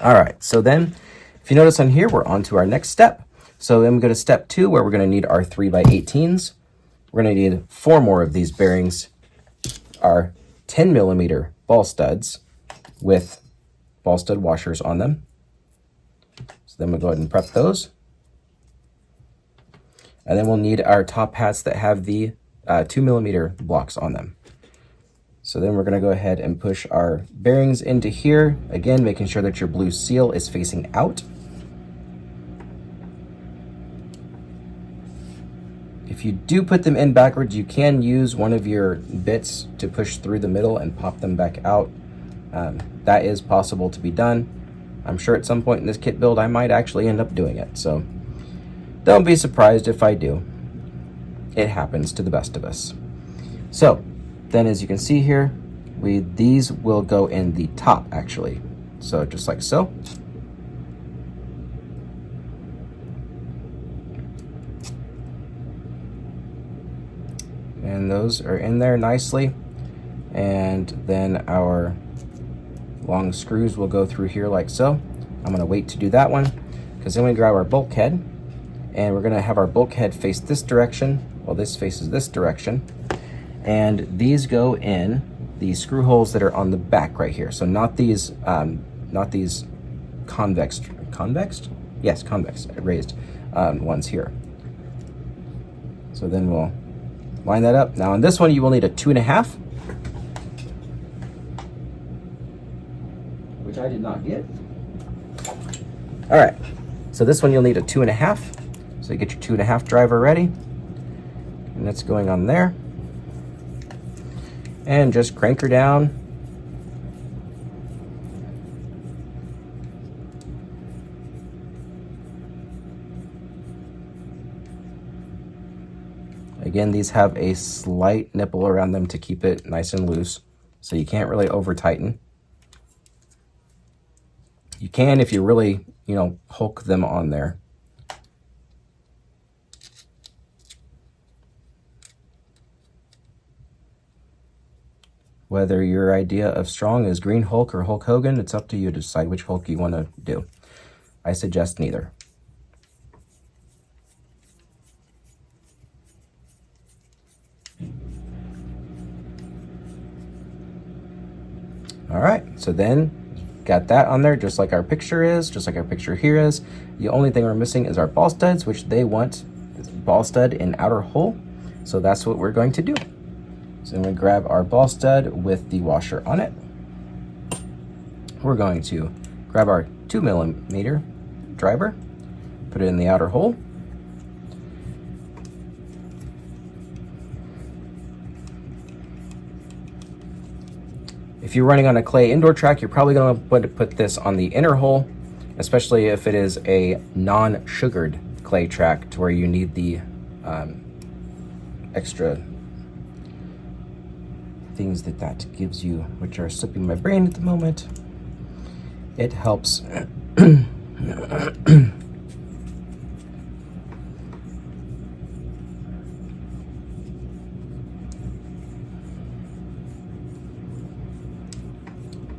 All right, so then if you notice on here, we're on to our next step. So then we go to step 2, where we're gonna need our 3x18s. We're gonna need 4 more of these bearings, our 10mm ball studs with ball stud washers on them. So then we'll go ahead and prep those. And then we'll need our top hats that have the 2mm blocks on them. So then we're gonna go ahead and push our bearings into here, again, making sure that your blue seal is facing out. If you do put them in backwards, you can use one of your bits to push through the middle and pop them back out. That is possible to be done. I'm sure at some point in this kit build, I might actually end up doing it. So don't be surprised if I do. It happens to the best of us. So then, as you can see here, these will go in the top actually. So just like so. And those are in there nicely. And then our long screws will go through here like so. I'm gonna wait to do that one, because then we grab our bulkhead, and we're gonna have our bulkhead face this direction while this faces this direction. And these go in the screw holes that are on the back right here. So not these convex, yes, convex raised ones here. So then we'll line that up. Now on this one, you will need a 2.5, which I did not get. All right, so this one you'll need a 2.5. So you get your 2.5 driver ready, and that's going on there. And just crank her down. Again, these have a slight nipple around them to keep it nice and loose, so you can't really over tighten. You can if you really, hook them on there. Whether your idea of strong is Green Hulk or Hulk Hogan, it's up to you to decide which Hulk you want to do. I suggest neither. All right, so then got that on there just like our picture is, just like our picture here is. The only thing we're missing is our ball studs, which they want is ball stud in outer hole. So that's what we're going to do. So I'm going to grab our ball stud with the washer on it. We're going to grab our 2mm driver, put it in the outer hole. If you're running on a clay indoor track, you're probably going to put this on the inner hole, especially if it is a non-sugared clay track to where you need the extra things that gives you, which are slipping my brain at the moment. It helps.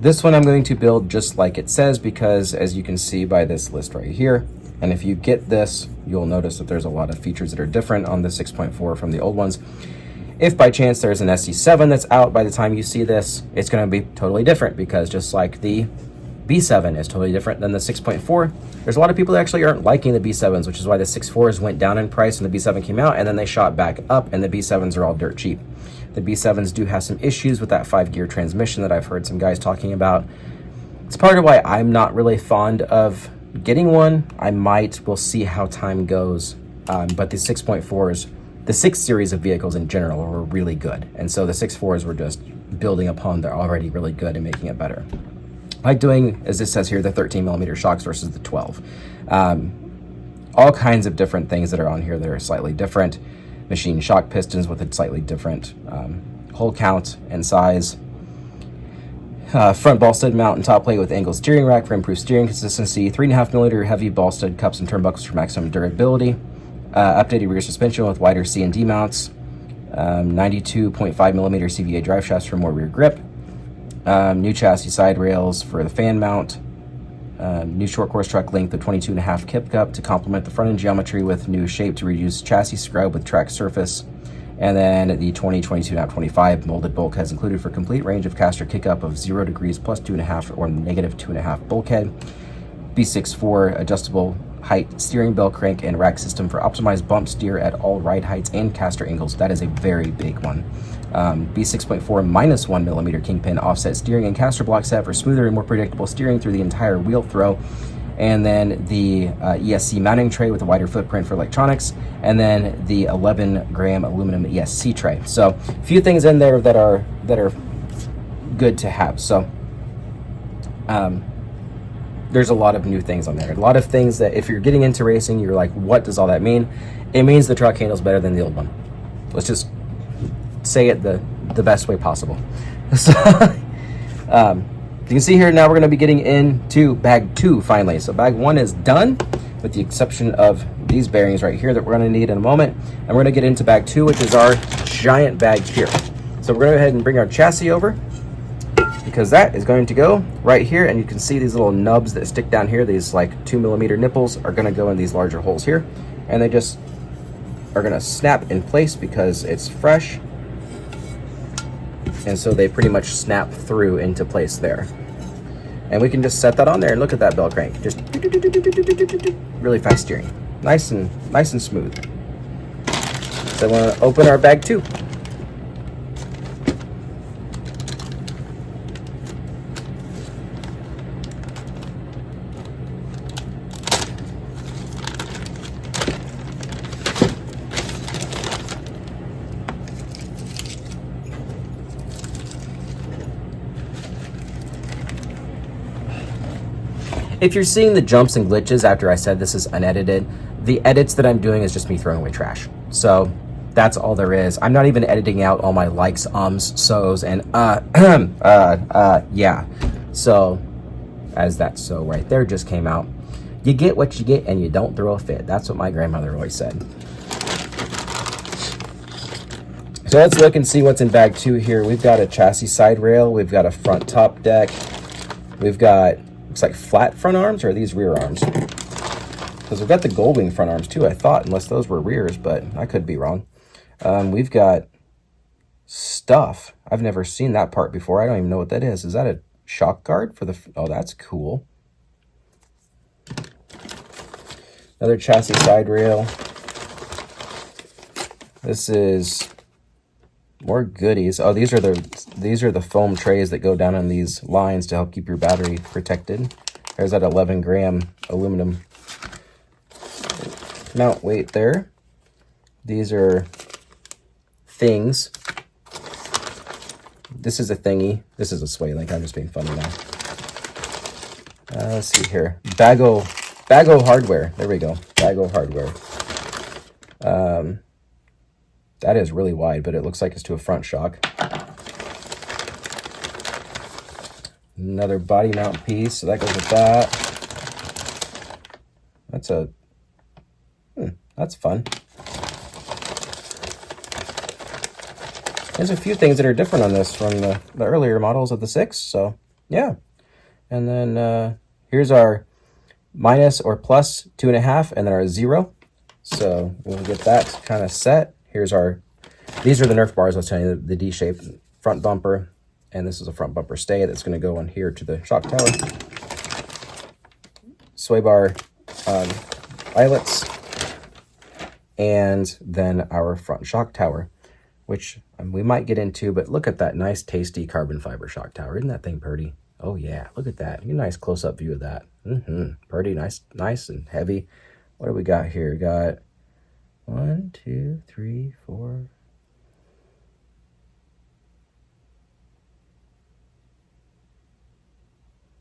This one I'm going to build just like it says, because as you can see by this list right here, and if you get this, you'll notice that there's a lot of features that are different on the 6.4 from the old ones. If by chance there's an SC7 that's out by the time you see this, it's going to be totally different, because just like the B7 is totally different than the 6.4, there's a lot of people that actually aren't liking the B7s, which is why the 6.4s went down in price when the B7 came out, and then they shot back up, and the B7s are all dirt cheap. The B7s do have some issues with that 5-gear transmission that I've heard some guys talking about. It's part of why I'm not really fond of getting one. We'll see how time goes. But the 6.4s, the 6 series of vehicles in general were really good. And so the 6.4s were just building upon their already really good and making it better. Like doing, as this says here, the 13mm shocks versus the 12. All kinds of different things that are on here that are slightly different. Machine shock pistons with a slightly different hole count and size. Front ball stud mount and top plate with angled steering rack for improved steering consistency. 3.5mm heavy ball stud cups and turnbuckles for maximum durability. Updated rear suspension with wider C and D mounts. 92.5mm CVA drive shafts for more rear grip. New chassis side rails for the fan mount. New short course truck length of 22.5 kip cup to complement the front end geometry with new shape to reduce chassis scrub with track surface. And then the 2022.25 molded bulkheads included for complete range of caster kick-up of 0 degrees plus 2.5 or negative 2.5 bulkhead. B6.4 adjustable height steering bell crank and rack system for optimized bump steer at all ride heights and caster angles. That is a very big one. B6.4 -1mm kingpin offset steering and caster block set for smoother and more predictable steering through the entire wheel throw. And then the ESC mounting tray with a wider footprint for electronics, and then the 11-gram aluminum ESC tray. So a few things in there that are good to have. So there's a lot of new things on there. A lot of things that if you're getting into racing, you're like, what does all that mean? It means the truck handles better than the old one. Let's just say it the best way possible. So you can see here now we're going to be getting into bag 2 finally. So bag 1 is done with the exception of these bearings right here that we're going to need in a moment. And we're going to get into bag 2, which is our giant bag here. So we're going to go ahead and bring our chassis over, because that is going to go right here. And you can see these little nubs that stick down here. These like 2mm nipples are going to go in these larger holes here. And they just are going to snap in place because it's fresh. And so they pretty much snap through into place there. And we can just set that on there and look at that bell crank. Just really fast steering. Nice and smooth. So I want to open our bag 2. If you're seeing the jumps and glitches after I said this is unedited, the edits that I'm doing is just me throwing away trash. So that's all there is. I'm not even editing out all my likes, so's, and yeah. So as that so right there just came out, you get what you get and you don't throw a fit. That's what my grandmother always said. So let's look and see what's in bag 2 here. We've got a chassis side rail. We've got a front top deck. We've got, looks like flat front arms, or are these rear arms? Because we've got the gold wing front arms too, I thought, unless those were rears, but I could be wrong. We've got stuff. I've never seen that part before. I don't even know what that is. Is that a shock guard for the, oh, that's cool. Another chassis side rail. This is more goodies. Oh, these are the foam trays that go down on these lines to help keep your battery protected. There's that 11-gram aluminum mount weight there. These are things. This is a thingy. This is a sway link. I'm just being funny now. Let's see here. Bago hardware. There we go. Bago hardware. That is really wide, but it looks like it's to a front shock. Another body mount piece, so that goes with that. That's a, that's fun. There's a few things that are different on this from the earlier models of the 6, so yeah. And then here's our minus or plus 2.5, and then our 0. So we'll get that kind of set. Here's our, these are the Nerf bars I was telling you, the D-shaped front bumper, and this is a front bumper stay that's going to go on here to the shock tower. Sway bar eyelets, and then our front shock tower, which we might get into, but look at that nice, tasty carbon fiber shock tower. Isn't that thing pretty? Oh yeah, look at that. Get a nice close-up view of that. Pretty nice and heavy. What do we got here? We got 1, 2, 3, 4.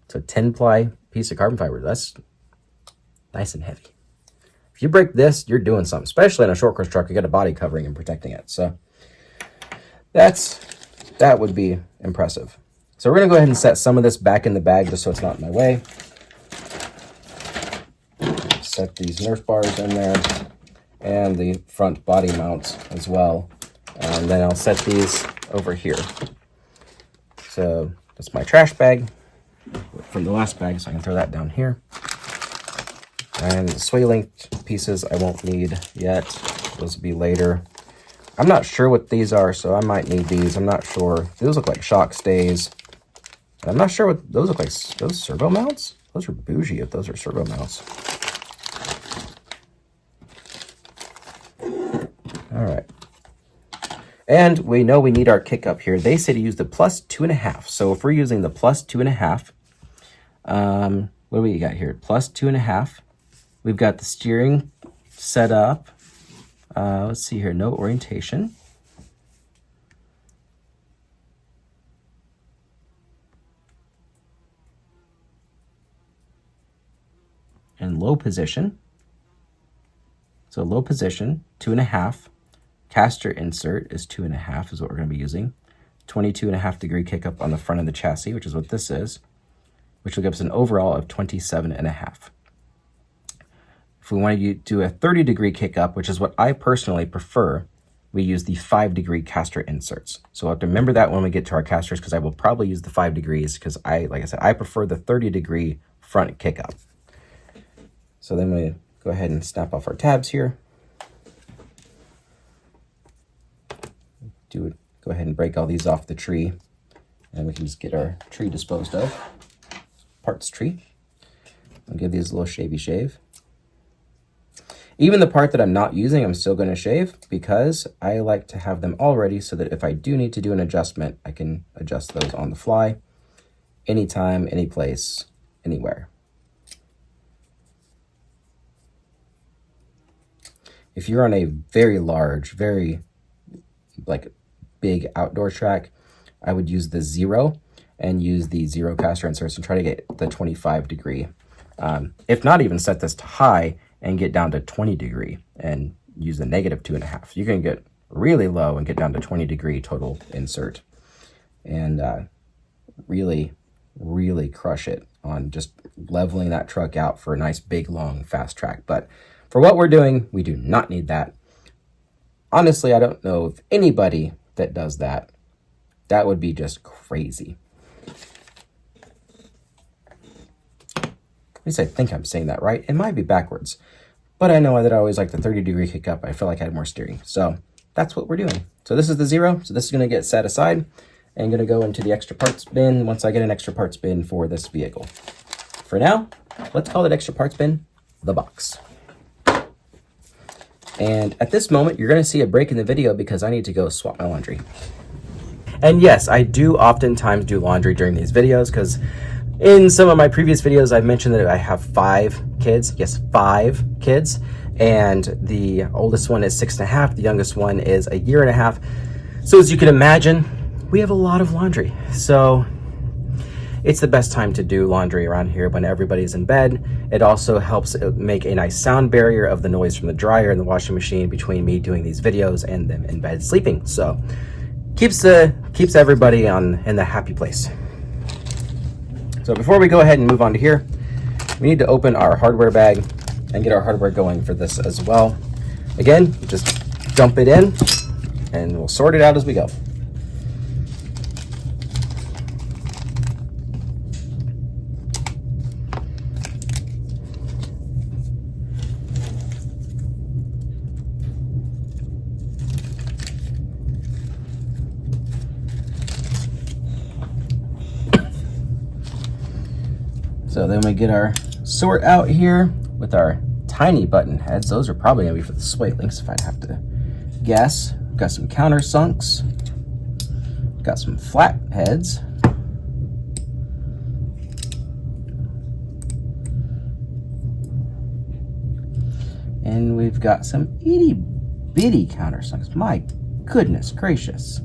It's a 10-ply piece of carbon fiber. That's nice and heavy. If you break this, you're doing something, especially in a short course truck. You got a body covering and protecting it. So that would be impressive. So we're gonna go ahead and set some of this back in the bag just so it's not in my way. Set these Nerf bars in there and the front body mounts as well. And then I'll set these over here. So that's my trash bag from the last bag, so I can throw that down here. And the sway linked pieces I won't need yet. Those will be later. I'm not sure what these are, so I might need these. I'm not sure. Those look like shock stays. And I'm not sure what those look like. Those servo mounts? Those are bougie if those are servo mounts. All right. And we know we need our kick up here. They say to use the plus 2.5. So if we're using the plus 2.5, what do we got here? Plus 2.5. We've got the steering set up. Let's see here, no orientation. And low position. So low position, 2.5. Caster insert is 2.5 is what we're going to be using. 22.5 degree kick up on the front of the chassis, which is what this is, which will give us an overall of 27.5. If we want to do a 30 degree kick up, which is what I personally prefer, we use the 5 degree caster inserts. So we'll have to remember that when we get to our casters, because I will probably use the 5 degrees because like I said, I prefer the 30 degree front kick up. So then we go ahead and snap off our tabs here. Go ahead and break all these off the tree, and we can just get our tree disposed of. Parts tree. I'll give these a little shavy shave. Even the part that I'm not using, I'm still going to shave because I like to have them all ready so that if I do need to do an adjustment, I can adjust those on the fly, anytime, any place, anywhere. If you're on a very large, very like big outdoor track, I would use the 0 and use the 0 caster inserts and try to get the 25 degree. If not, even set this to high and get down to 20 degree and use the -2.5. You can get really low and get down to 20 degree total insert and really, really crush it on just leveling that truck out for a nice big long fast track. But for what we're doing, we do not need that. Honestly, I don't know of anybody that does that. That would be just crazy. At least I think I'm saying that right. It might be backwards, but I know that I always like the 30 degree kick up. I feel like I had more steering. So that's what we're doing. So this is the 0. So this is going to get set aside and going to go into the extra parts bin once I get an extra parts bin for this vehicle. For now, let's call it extra parts bin, the box. And at this moment, you're going to see a break in the video because I need to go swap my laundry. And yes, I do oftentimes do laundry during these videos because in some of my previous videos, I've mentioned that I have 5 kids. Yes, 5 kids. And the oldest one is 6.5. The youngest one is 1.5 years. So as you can imagine, we have a lot of laundry. So it's the best time to do laundry around here when everybody's in bed. It also helps make a nice sound barrier of the noise from the dryer and the washing machine between me doing these videos and them in bed sleeping. So keeps everybody in the happy place. So before we go ahead and move on to here, we need to open our hardware bag and get our hardware going for this as well. Again, just dump it in and we'll sort it out as we go. So then we get our sort out here with our tiny button heads. Those are probably gonna be for the sway links if I'd have to guess. Got some countersunks. Got some flat heads. And we've got some itty bitty countersunks. My goodness gracious.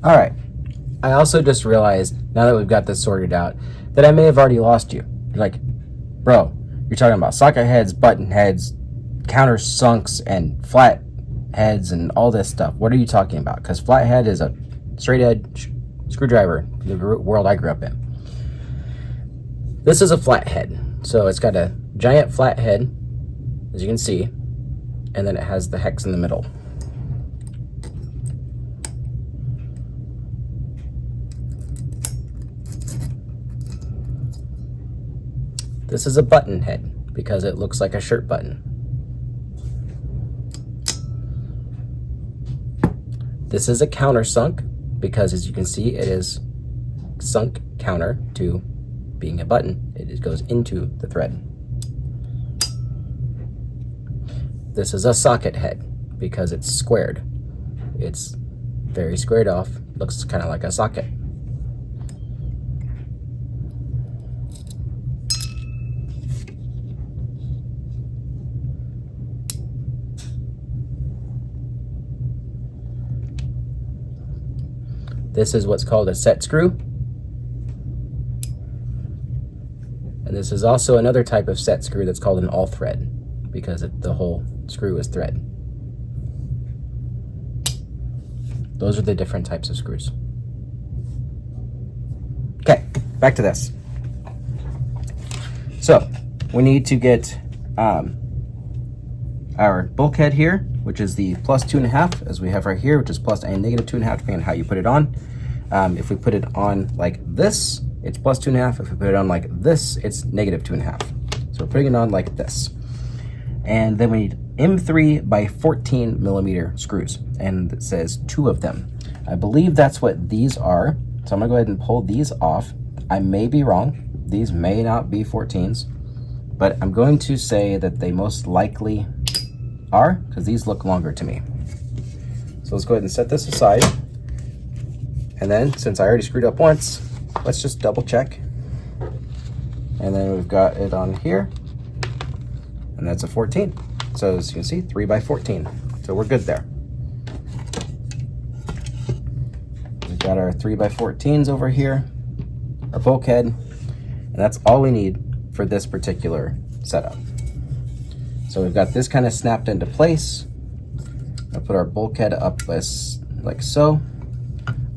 All right. I also just realized, now that we've got this sorted out, that I may have already lost you. You're like, bro, you're talking about socket heads, button heads, countersunks, and flat heads, and all this stuff. What are you talking about? Because flathead is a straight edge screwdriver, the world I grew up in. This is a flathead. So it's got a giant flat head, as you can see, and then it has the hex in the middle. This is a button head because it looks like a shirt button. This is a countersunk because, as you can see, it is sunk counter to being a button. It goes into the thread. This is a socket head because it's squared. It's very squared off, looks kind of like a socket. This is what's called a set screw. And this is also another type of set screw that's called an all thread because the whole screw is thread. Those are the different types of screws. Okay, back to this. So we need to get our bulkhead here, which is the plus 2.5, as we have right here, which is plus and negative 2.5, depending on how you put it on. If we put it on like this, it's plus 2.5. If we put it on like this, it's negative 2.5. So we're putting it on like this. And then we need M3 by 14 millimeter screws, and it says 2 of them. I believe that's what these are. So I'm gonna go ahead and pull these off. I may be wrong. These may not be 14s, but I'm going to say that they most likely are, because these look longer to me. So let's go ahead and set this aside. And then, since I already screwed up once, let's just double check. And then we've got it on here, and that's a 14. So as you can see, 3 by 14. So we're good there. We've got our 3 by 14s over here, our bulkhead, and that's all we need for this particular setup. So we've got this kind of snapped into place. I'll put our bulkhead up like so.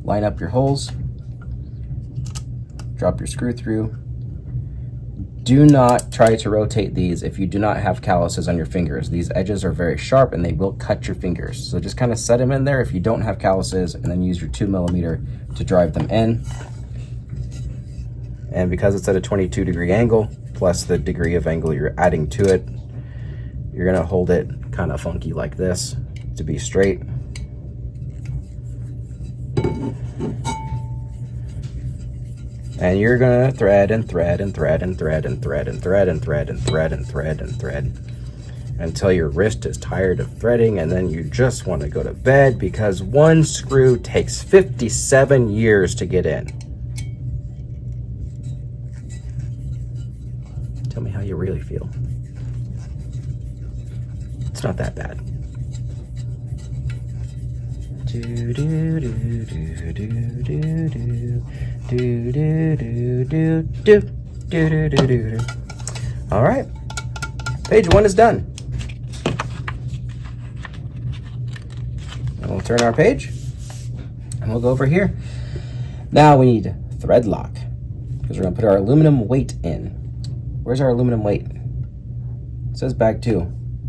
Line up your holes. Drop your screw through. Do not try to rotate these if you do not have calluses on your fingers. These edges are very sharp and they will cut your fingers. So just kind of set them in there if you don't have calluses, and then use your 2 millimeter to drive them in. And because it's at a 22-degree angle, plus the degree of angle you're adding to it, you're gonna hold it kind of funky like this to be straight. And you're gonna thread and thread and thread and thread and thread and thread and thread and thread and thread and thread until your wrist is tired of threading, and then you just want to go to bed because one screw takes 57 years to get in. Tell me how you really feel. It's not that bad. Do do do do do do do do do do do do do do. All right, page 1 is done. And we'll turn our page, and we'll go over here. Now we need thread lock because we're gonna put our aluminum weight in. Where's our aluminum weight? It says bag 2.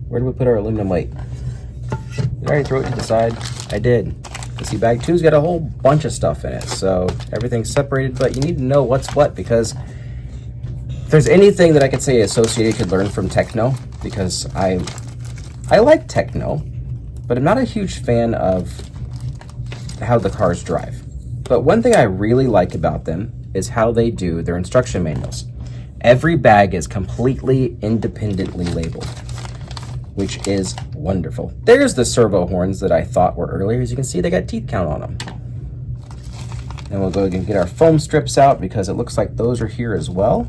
Where do we put our aluminum weight? Did I already throw it to the side? I did. You see, bag 2's got a whole bunch of stuff in it, so everything's separated, but you need to know what's what, because if there's anything that I could say Associated could learn from Techno, because I like Techno, but I'm not a huge fan of how the cars drive. But one thing I really like about them is how they do their instruction manuals. Every bag is completely independently labeled, which is wonderful. There's the servo horns that I thought were earlier. As you can see, they got teeth count on them. And we'll go and get our foam strips out because it looks like those are here as well.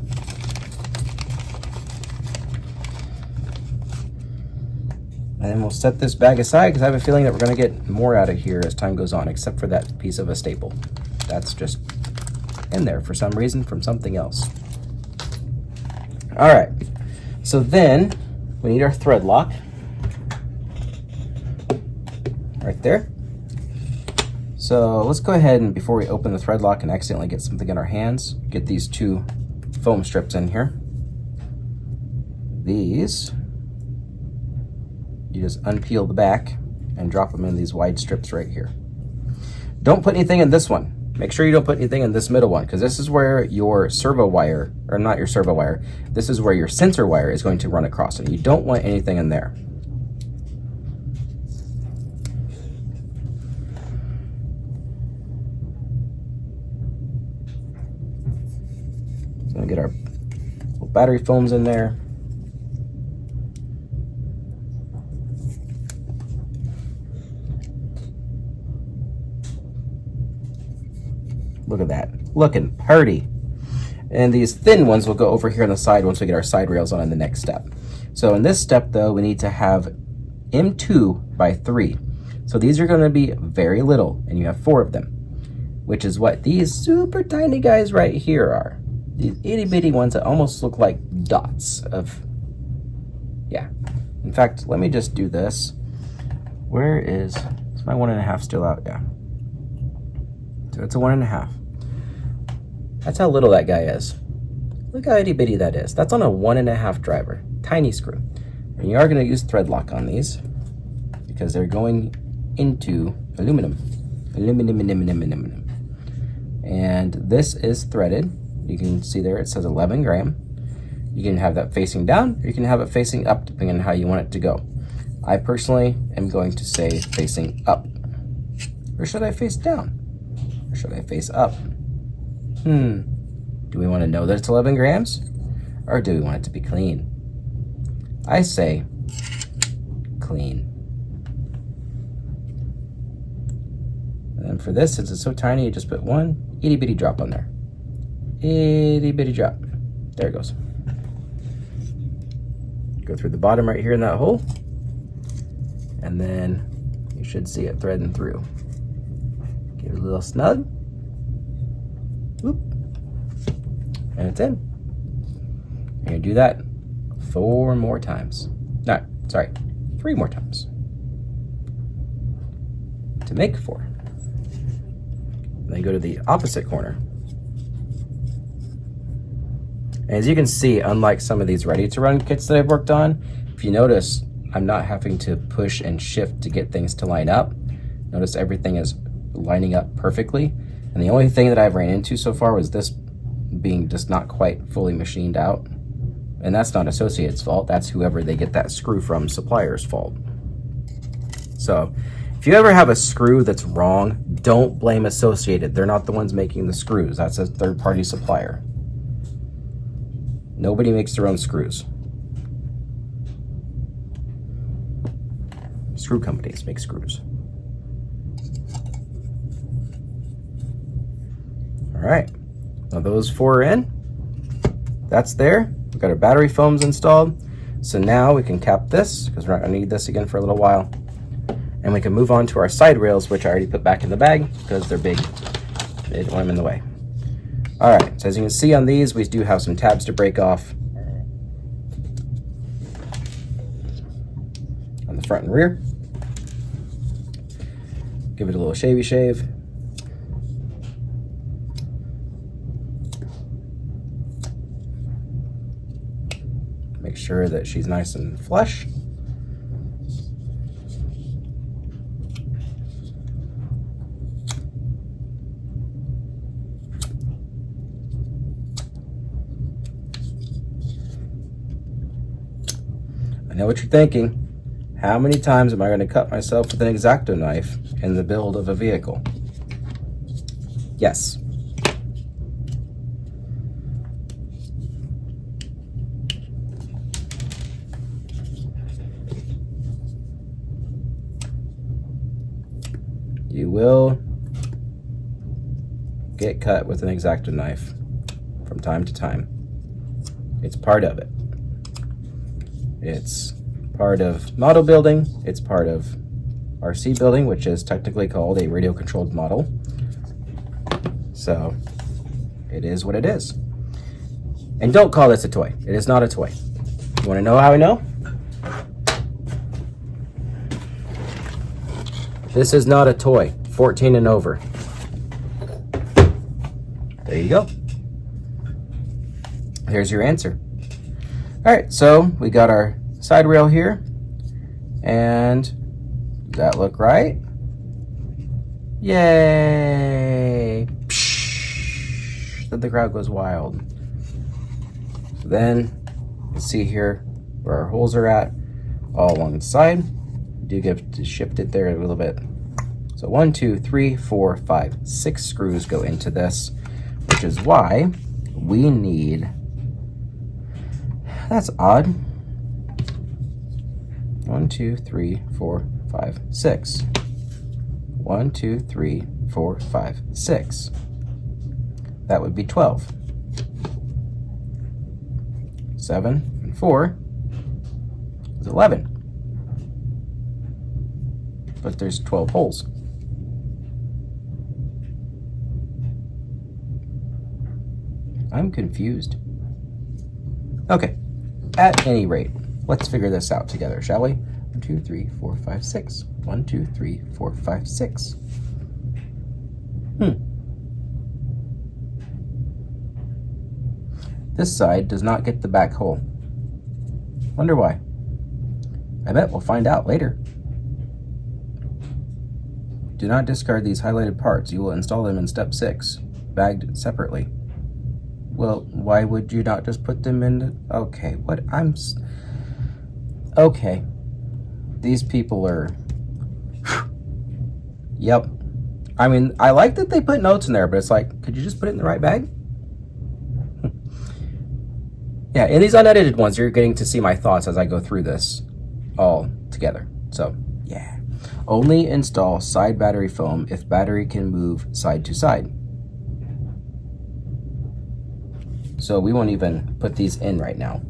And then we'll set this bag aside because I have a feeling that we're going to get more out of here as time goes on, except for that piece of a staple. That's just in there for some reason from something else. All right, so then we need our thread lock right there. So let's go ahead and before we open the thread lock and accidentally get something in our hands, get these two foam strips in here. These, you just unpeel the back and drop them in these wide strips right here. Don't put anything in this one. Make sure you don't put anything in this middle one because this is where your servo wire, or not your servo wire, this is where your sensor wire is going to run across and you don't want anything in there. So we'll get our little battery foams in there. Look at that, looking pretty. And these thin ones will go over here on the side once we get our side rails on in the next step. So in this step though, we need to have M2 by 3. So these are gonna be very little, and you have 4 of them, which is what these super tiny guys right here are. These itty bitty ones that almost look like dots of, yeah. In fact, let me just do this. Where is my 1.5 still out? Yeah. So it's a 1.5. That's how little that guy is. Look how itty bitty that is. That's on a 1.5 driver, tiny screw. And you are gonna use thread lock on these because they're going into aluminum. Aluminum. And this is threaded. You can see there it says 11 gram. You can have that facing down, or you can have it facing up depending on how you want it to go. I personally am going to say facing up. Or should I face down? Or should I face up? Do we want to know that it's 11 grams? Or do we want it to be clean? I say clean. And for this, since it's so tiny, you just put one itty bitty drop on there. Itty bitty drop. There it goes. Go through the bottom right here in that hole. And then you should see it threading through. Give it a little snug. Whoop. And it's in. And you do that 4 more times. No, sorry, 3 more times. To make 4. And then go to the opposite corner. And as you can see, unlike some of these ready-to-run kits that I've worked on, if you notice, I'm not having to push and shift to get things to line up. Notice everything is lining up perfectly. And the only thing that I've ran into so far was this being just not quite fully machined out. And that's not Associated's fault. That's whoever they get that screw from, supplier's fault. So if you ever have a screw that's wrong, don't blame Associated. They're not the ones making the screws. That's a third-party supplier. Nobody makes their own screws. Screw companies make screws. All right, now those 4 are in. That's there. We've got our battery foams installed. So now we can cap this because we're not gonna need this again for a little while. And we can move on to our side rails, which I already put back in the bag because they're big. They don't want them in the way. All right, so as you can see on these, we do have some tabs to break off on the front and rear. Give it a little shavy shave. Make sure that she's nice and flush. I know what you're thinking. How many times am I going to cut myself with an X-Acto knife in the build of a vehicle? Yes. You will get cut with an X-Acto knife from time to time. It's part of it. It's part of model building. It's part of RC building, which is technically called a radio controlled model. So it is what it is. And don't call this a toy. It is not a toy. You want to know how I know? This is not a toy. 14 and over. There you go. Here's your answer. All right, so we got our side rail here. And does that look right? Yay! Psh, then the crowd goes wild. So then, let's see here where our holes are at, all along the side. Do get to shift it there a little bit. So 1, 2, 3, 4, 5, 6 screws go into this, which is why we need, that's odd, 1, 2, 3, 4, 5, 6. 1, 2, 3, 4, 5, 6. That would be 12. 7 and 4 is 11. But there's 12 holes. I'm confused. Okay, at any rate, let's figure this out together, shall we? 1, 2, 3, 4, 5, 6. 1, 2, 3, 4, 5, 6. This side does not get the back hole. Wonder why. I bet we'll find out later. Do not discard these highlighted parts. You will install them in step 6, bagged separately. Well, why would you not just put them in? Okay, okay. These people are, yep. I mean, I like that they put notes in there, but it's like, could you just put it in the right bag? Yeah, in these unedited ones, you're getting to see my thoughts as I go through this all together. So, yeah. Only install side battery foam if battery can move side to side. So we won't even put these in right now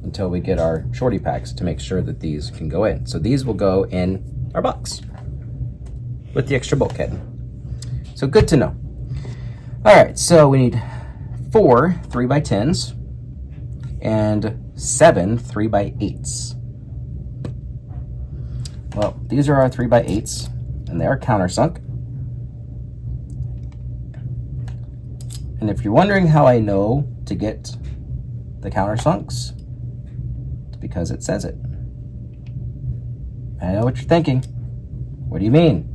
until we get our shorty packs to make sure that these can go in. So these will go in our box with the extra bulkhead. So good to know. All right, so we need 4 3x10s and 7 3x8s. Well, these are our 3x8s, and they are countersunk. And if you're wondering how I know to get the countersunks, it's because it says it. I know what you're thinking. What do you mean?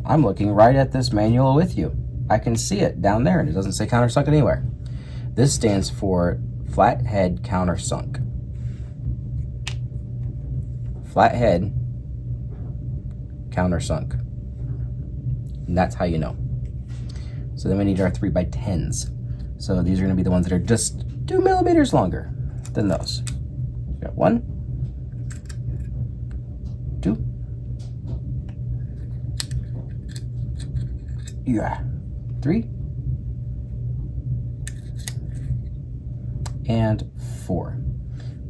I'm looking right at this manual with you. I can see it down there, and it doesn't say countersunk anywhere. This stands for flathead countersunk. Flathead countersunk. And that's how you know. So then we need our 3x10s. So these are going to be the ones that are just 2 millimeters longer than those. We got 1, 2, yeah, 3, and 4.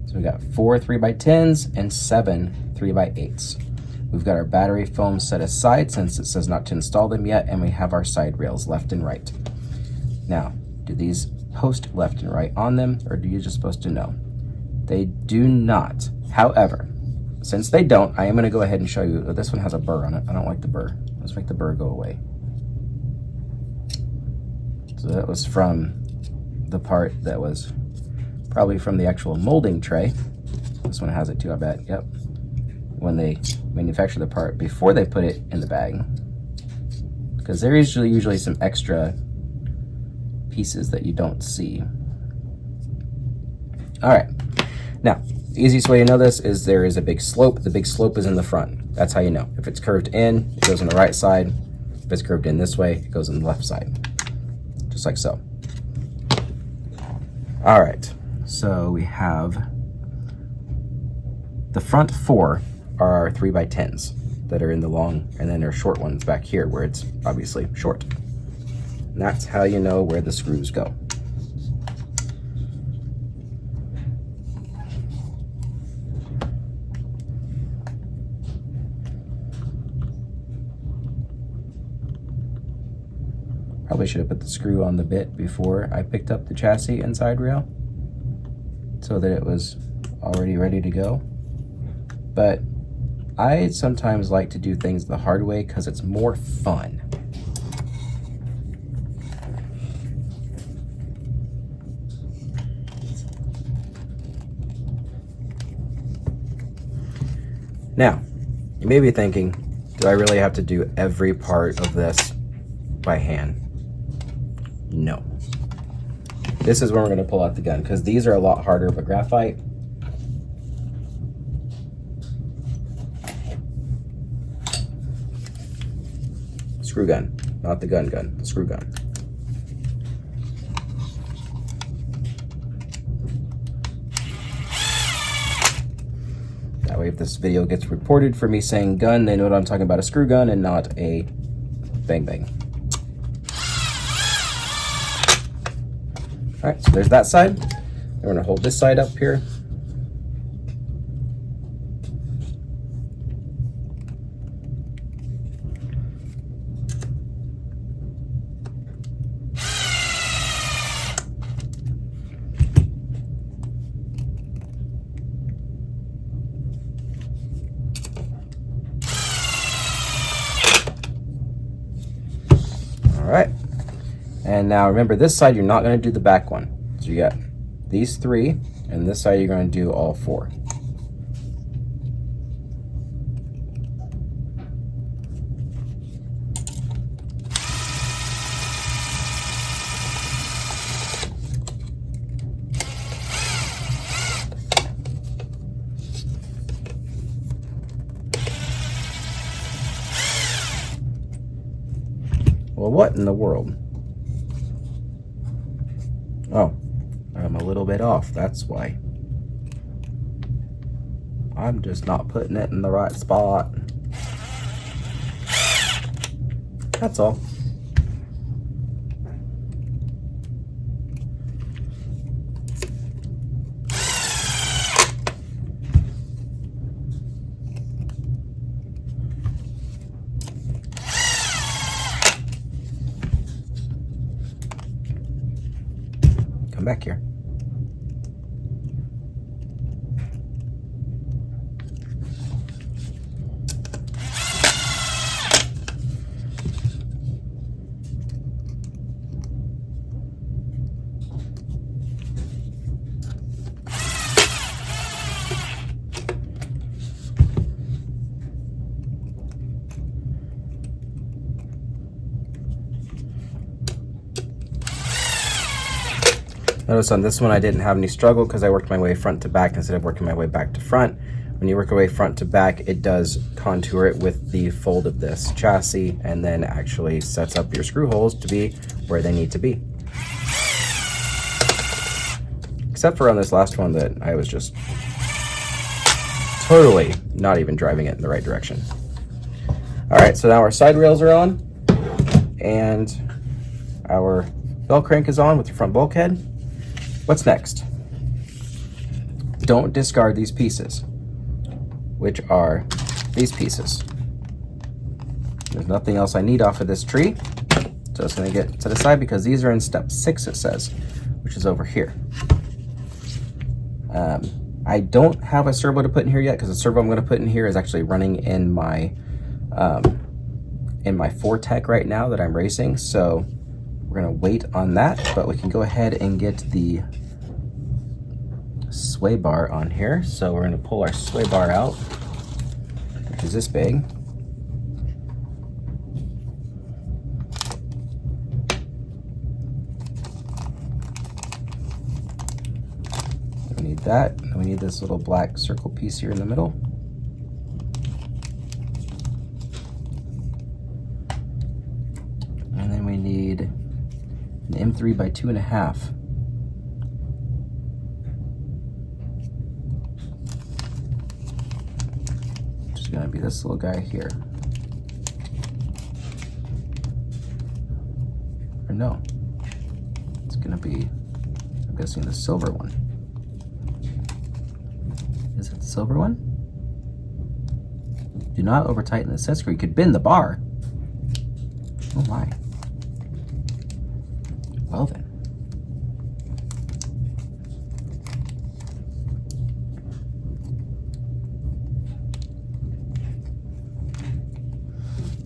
So we got 4 3x10s and 7 3x8s. We've got our battery foam set aside since it says not to install them yet, and we have our side rails left and right. Now, do these post left and right on them, or do you just supposed to know? They do not. However, since they don't, I am going to go ahead and show you. This one has a burr on it. I don't like the burr. Let's make the burr go away. So that was from the part that was probably from the actual molding tray. This one has it too, I bet. Yep. When they manufacture the part before they put it in the bag, because there is usually some extra pieces that you don't see. All right, now the easiest way to know this is there is a big slope. The big slope is in the front. That's how you know. If it's curved in, it goes on the right side. If it's curved in this way, it goes on the left side, just like so. All right, so we have the front 4 are our 3x10s that are in the long, and then there are short ones back here where it's obviously short. And that's how you know where the screws go. Probably should have put the screw on the bit before I picked up the chassis and side rail so that it was already ready to go. But I sometimes like to do things the hard way because it's more fun. Now, you may be thinking, do I really have to do every part of this by hand? No. This is when we're going to pull out the gun because these are a lot harder of a graphite. Screw gun, not the gun, the screw gun. That way if this video gets reported for me saying gun, they know what I'm talking about, a screw gun and not a bang bang. All right, so there's that side. We're gonna hold this side up here. All right, and now remember this side, you're not gonna do the back one. So you got these three, and this side you're gonna do all four. Well, what in the world? Oh, I'm a little bit off, that's why. I'm just not putting it in the right spot. That's all. Come back here. Notice on this one I didn't have any struggle because I worked my way front to back instead of working my way back to front. When you work your way front to back, it does contour it with the fold of this chassis and then actually sets up your screw holes to be where they need to be. Except for on this last one that I was just totally not even driving it in the right direction. All right, so now our side rails are on and our bell crank is on with the front bulkhead. What's next? Don't discard these pieces, which are these pieces. There's nothing else I need off of this tree, so it's gonna get set aside because these are in step 6, it says, which is over here. I don't have a servo to put in here yet because the servo I'm gonna put in here is actually running in my 4Tech right now that I'm racing, so we're gonna wait on that, but we can go ahead and get the sway bar on here. So we're gonna pull our sway bar out, which is this big. We need that, and we need this little black circle piece here in the middle. And then we need an M3 by 2.5. Which is gonna be this little guy here. Or no, it's gonna be, I'm guessing, the silver one. Is it the silver one? Do not over tighten the set screw. You could bend the bar. Oh my. Well then.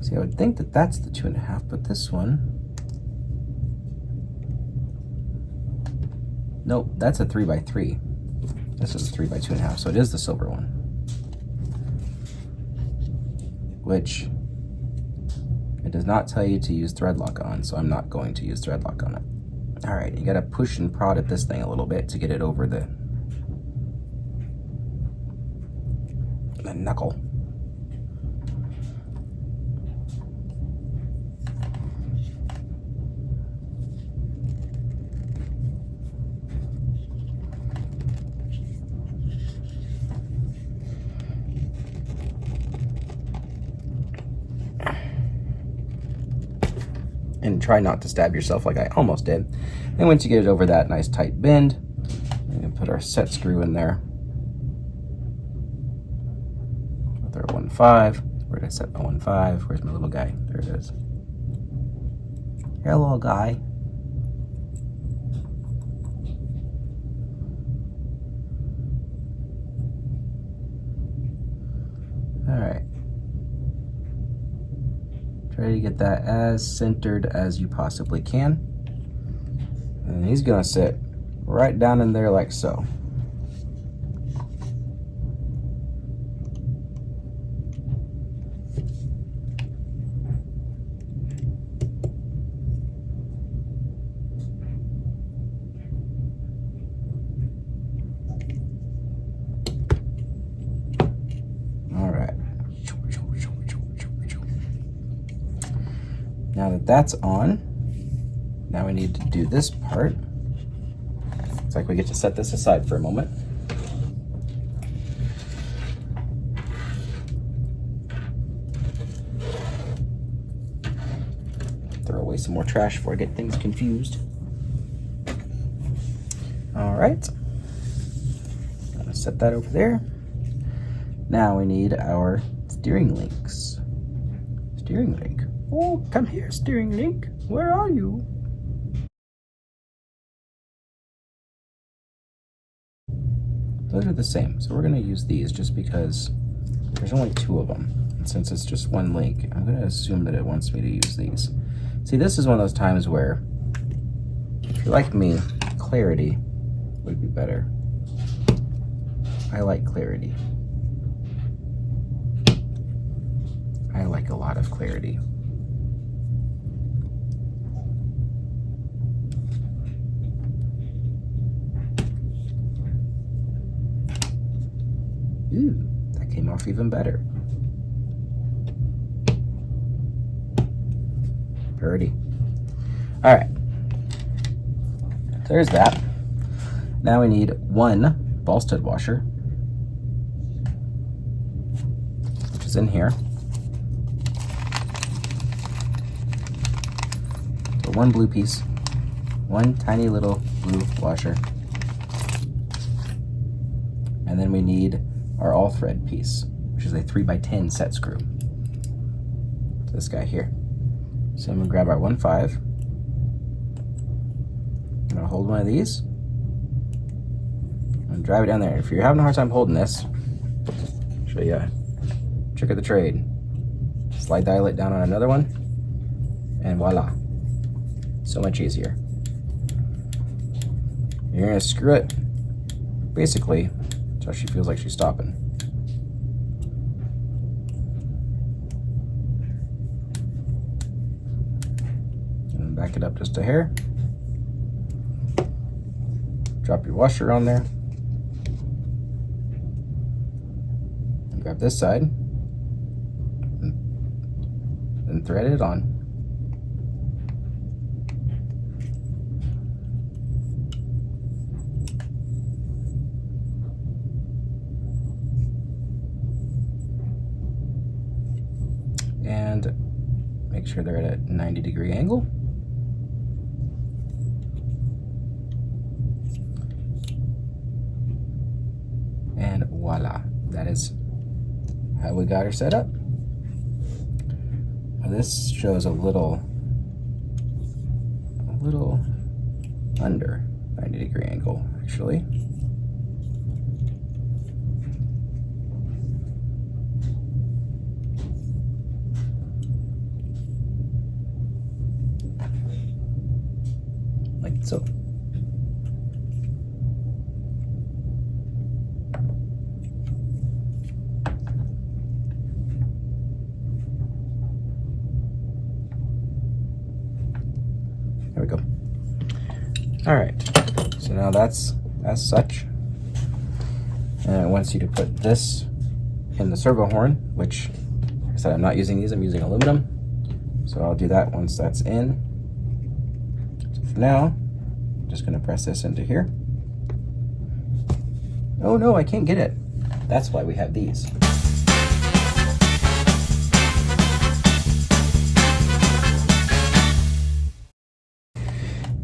See, I would think that that's the 2.5, but this one, nope, that's a 3x3. This is a 3 by 2.5, so it is the silver one. Which it does not tell you to use thread lock on, so I'm not going to use thread lock on it. All right, you gotta push and prod at this thing a little bit to get it over the knuckle. And try not to stab yourself like I almost did. And once you get it over that nice tight bend, we're gonna put our set screw in there with our 1.5. Where did I set my 1.5? Where's my little guy? There it is. Hello, guy. All right. Try to get that as centered as you possibly can. And he's gonna sit right down in there like so. Now that that's on, now we need to do this part. It's like we get to set this aside for a moment. Throw away some more trash before I get things confused. All right, gonna set that over there. Now we need our steering links. Steering link. Oh, come here, steering link. Where are you? Those are the same, so we're gonna use these just because there's only 2 of them. And since it's just one link, I'm gonna assume that it wants me to use these. See, this is one of those times where, if you're like me, clarity would be better. I like clarity. I like a lot of clarity. Ooh, that came off even better. Pretty. All right, so there's that. Now we need 1 ball stud washer, which is in here. So 1 blue piece, 1 tiny little blue washer, and then we need our all thread piece, which is a 3x10 set screw. This guy here. So I'm gonna grab our 1.5. I'm gonna hold one of these and drive it down there. If you're having a hard time holding this, I'll show you a trick of the trade. Slide the eyelet down on another one, and voila. So much easier. You're gonna screw it basically so she feels like she's stopping. And back it up just a hair. Drop your washer on there. And grab this side. And thread it on. And make sure they're at a 90-degree angle. And voila, that is how we got her set up. Now this shows a little under 90-degree angle, actually. Like so. There we go. All right, so now that's as such. And it wants you to put this in the servo horn, which, like I said, I'm not using these, I'm using aluminum. So I'll do that once that's in. So for now, I'm just gonna press this into here. Oh no, I can't get it. That's why we have these.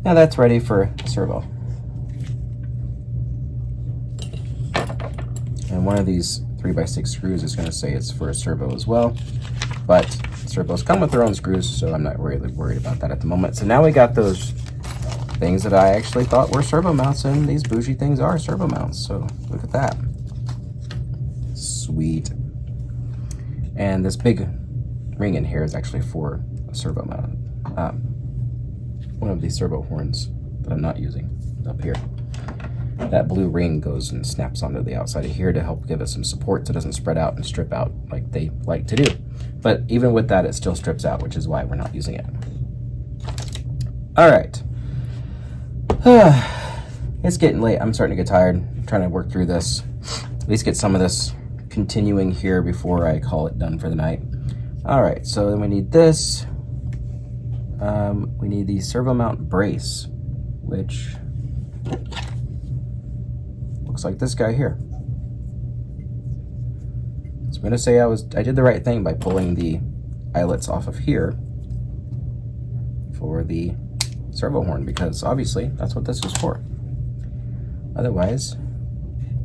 Now that's ready for servo. And one of these 3x6 screws is going to say it's for a servo as well, but servos come with their own screws, so I'm not really worried about that at the moment. So now we got those things that I actually thought were servo mounts, and these bougie things are servo mounts, so look at that. Sweet. And this big ring in here is actually for a servo mount. One of these servo horns that I'm not using up here. That blue ring goes and snaps onto the outside of here to help give it some support so it doesn't spread out and strip out like they like to do. But even with that, it still strips out, which is why we're not using it. All right. It's getting late. I'm starting to get tired. I'm trying to work through this. At least get some of this continuing here before I call it done for the night. All right, so then we need this. We need the servo mount brace, which looks like this guy here. So I'm gonna say I did the right thing by pulling the eyelets off of here for the servo horn, because obviously that's what this is for. Otherwise,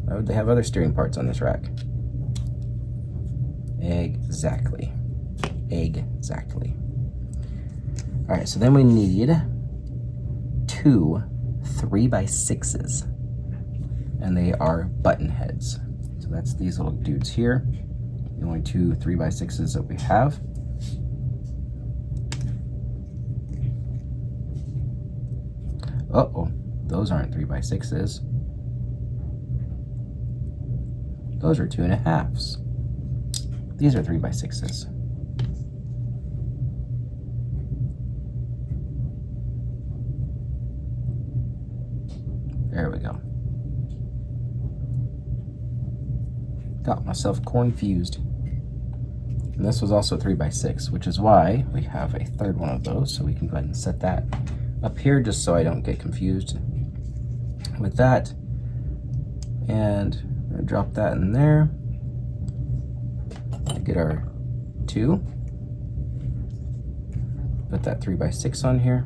why would they have other steering parts on this rack? Exactly. Exactly. All right, so then we need 2 3x6s, and they are button heads. So that's these little dudes here, the only 2 3x6s that we have. Uh-oh, those aren't 3x6s. Those are 2.5s. These are 3x6s. There we go. Got myself confused. And this was also 3x6, which is why we have a third one of those. So we can go ahead and set that up here just so I don't get confused with that. And I'm gonna drop that in there. Get our 2. Put that 3x6 on here.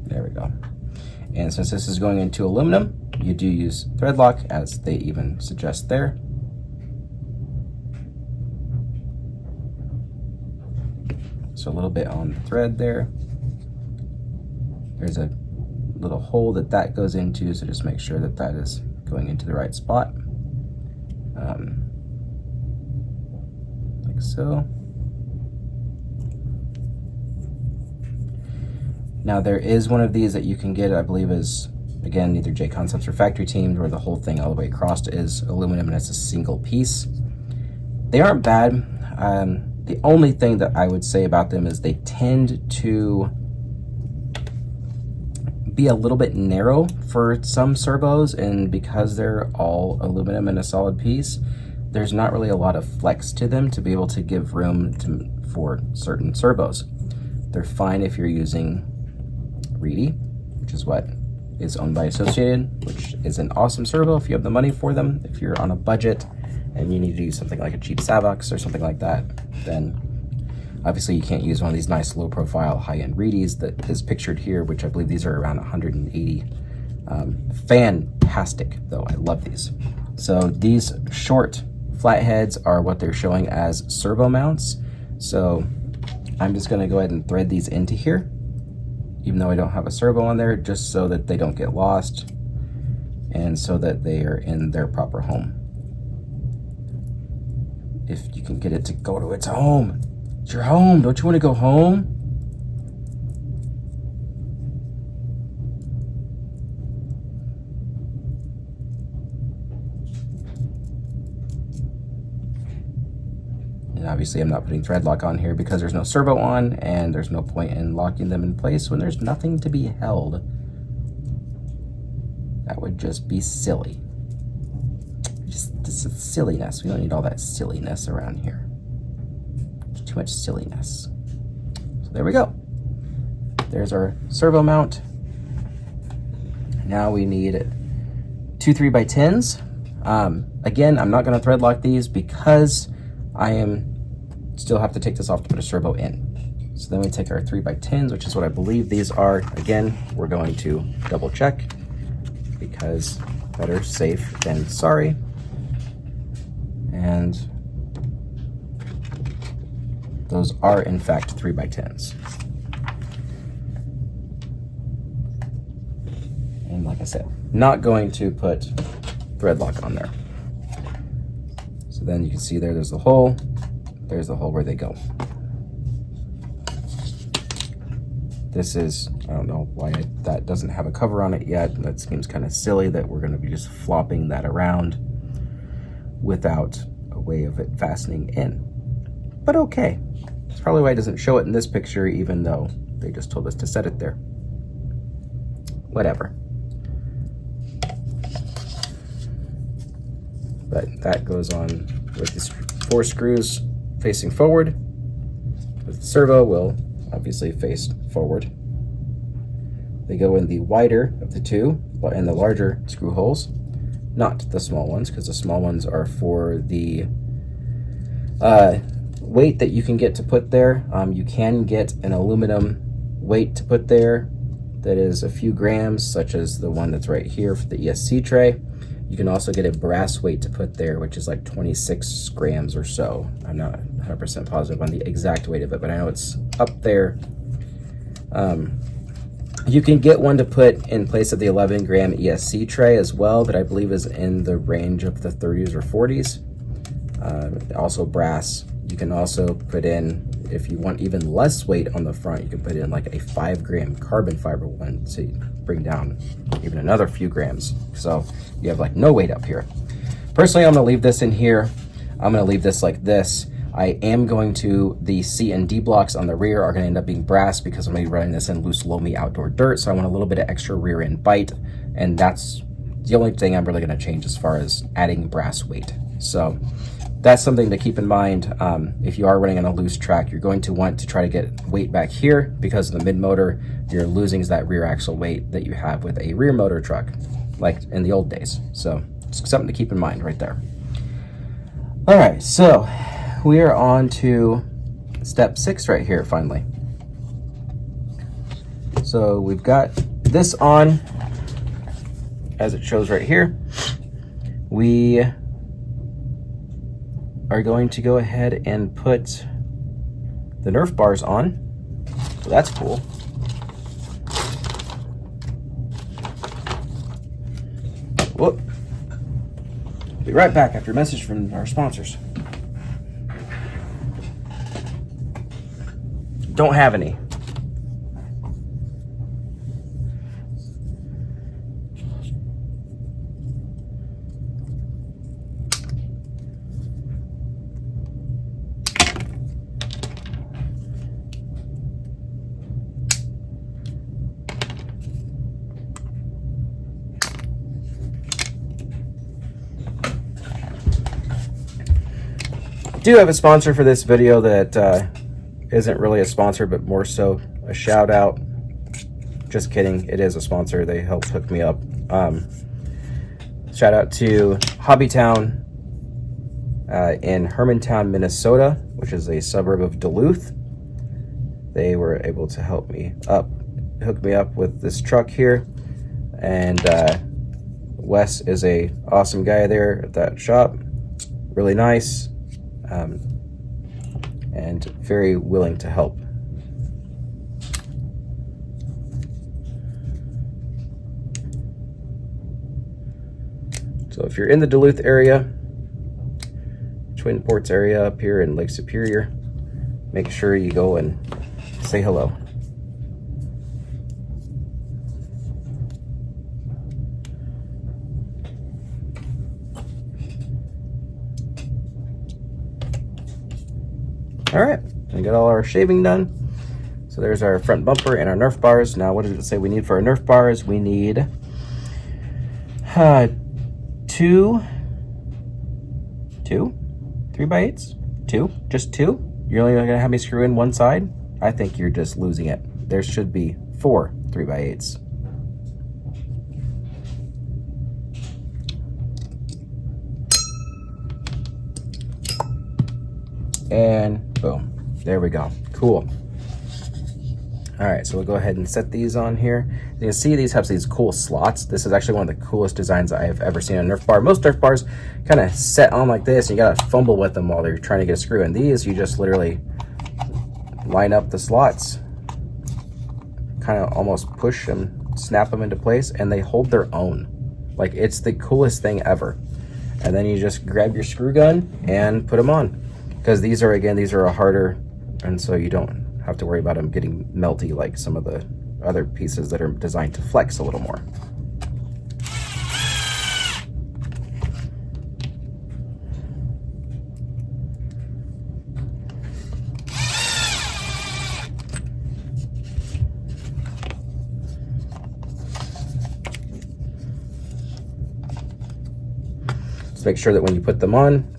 There we go. And since this is going into aluminum, you do use thread lock, as they even suggest there. So a little bit on the thread there. There's a little hole that goes into, so just make sure that that is going into the right spot. Like so. Now there is one of these that you can get, I believe is, again, either J Concepts or Factory Teamed, where the whole thing all the way across is aluminum and it's a single piece. They aren't bad. The only thing that I would say about them is they tend to be a little bit narrow for some servos, and because they're all aluminum and a solid piece, there's not really a lot of flex to them to be able to give room for certain servos. They're fine if you're using Reedy, which is what is owned by Associated, which is an awesome servo if you have the money for them. If you're on a budget and you need to use something like a cheap Savox or something like that, then obviously you can't use one of these nice low profile high-end Reedies that is pictured here, which I believe these are around 180. Fantastic though, I love these. So these short flatheads are what they're showing as servo mounts. So I'm just gonna go ahead and thread these into here, even though I don't have a servo on there, just so that they don't get lost and so that they are in their proper home. If you can get it to go to its home. It's your home. Don't you want to go home? And obviously I'm not putting thread lock on here because there's no servo on, and there's no point in locking them in place when there's nothing to be held. That would just be silly. This is silliness. We don't need all that silliness around here. There's too much silliness. So there we go. There's our servo mount. Now we need 2 3x10s. Again, I'm not going to thread lock these because I still have to take this off to put a servo in. So then we take our 3x10s, which is what I believe these are. Again, we're going to double check because better safe than sorry. And those are in fact 3x10s. And like I said, not going to put thread lock on there. So then you can see there's the hole. There's the hole where they go. This is, I don't know why that doesn't have a cover on it yet. That seems kind of silly that we're going to be just flopping that around without a way of it fastening in. But okay. That's probably why it doesn't show it in this picture, even though they just told us to set it there. Whatever. But that goes on with these 4 screws facing forward. The servo will obviously face forward. They go in the wider of the two, and the larger screw holes, not the small ones, because the small ones are for the weight that you can get to put there. You can get an aluminum weight to put there that is a few grams, such as the one that's right here for the ESC tray. You can also get a brass weight to put there, which is like 26 grams or so. I'm not 100% positive on the exact weight of it, but I know it's up there. You can get one to put in place of the 11 gram ESC tray as well, that I believe is in the range of the 30s or 40s. Also brass. You can also put in, if you want even less weight on the front, you can put in like a 5 gram carbon fiber one to bring down even another few grams. So you have like no weight up here. Personally, I'm gonna leave this in here. I'm gonna leave this like this. I am going to, the C and D blocks on the rear are gonna end up being brass because I'm gonna be running this in loose loamy outdoor dirt. So I want a little bit of extra rear end bite. And that's the only thing I'm really gonna change as far as adding brass weight. So that's something to keep in mind. If you are running on a loose track, you're going to want to try to get weight back here because of the mid motor. You're losing that rear axle weight that you have with a rear motor truck, like in the old days. So it's something to keep in mind right there. All right, so we are on to step 6 right here finally. So we've got this on as it shows right here. We are going to go ahead and put the Nerf bars on. So that's cool. Whoop. Be right back after a message from our sponsors. Don't have any. Do have a sponsor for this video that isn't really a sponsor, but more so a shout out. Just kidding, it is a sponsor. They helped hook me up. Shout out to Hobbytown in Hermantown, Minnesota, which is a suburb of Duluth. They were able to hook me up with this truck here. And Wes is a awesome guy there at that shop. really nice, and very willing to help. So if you're in the Duluth area, Twin Ports area up here in Lake Superior, make sure you go and say hello. All right, we got all our shaving done. So there's our front bumper and our Nerf bars. Now, what did it say we need for our Nerf bars? We need two 3x8s? Just two? You're only gonna have me screw in one side? I think you're just losing it. There should be 4 3x8s. And boom, there we go. Cool. All right, so we'll go ahead and set these on here. You can see these have these cool slots. This is actually one of the coolest designs I have ever seen on a Nerf bar. Most Nerf bars kind of set on like this, and you gotta fumble with them while they're trying to get a screw in. These, you just literally line up the slots, kind of almost push them, snap them into place, and they hold their own. Like, it's the coolest thing ever. And then you just grab your screw gun and put them on. Because these are, again, these are a harder, and so you don't have to worry about them getting melty like some of the other pieces that are designed to flex a little more. Just make sure that when you put them on,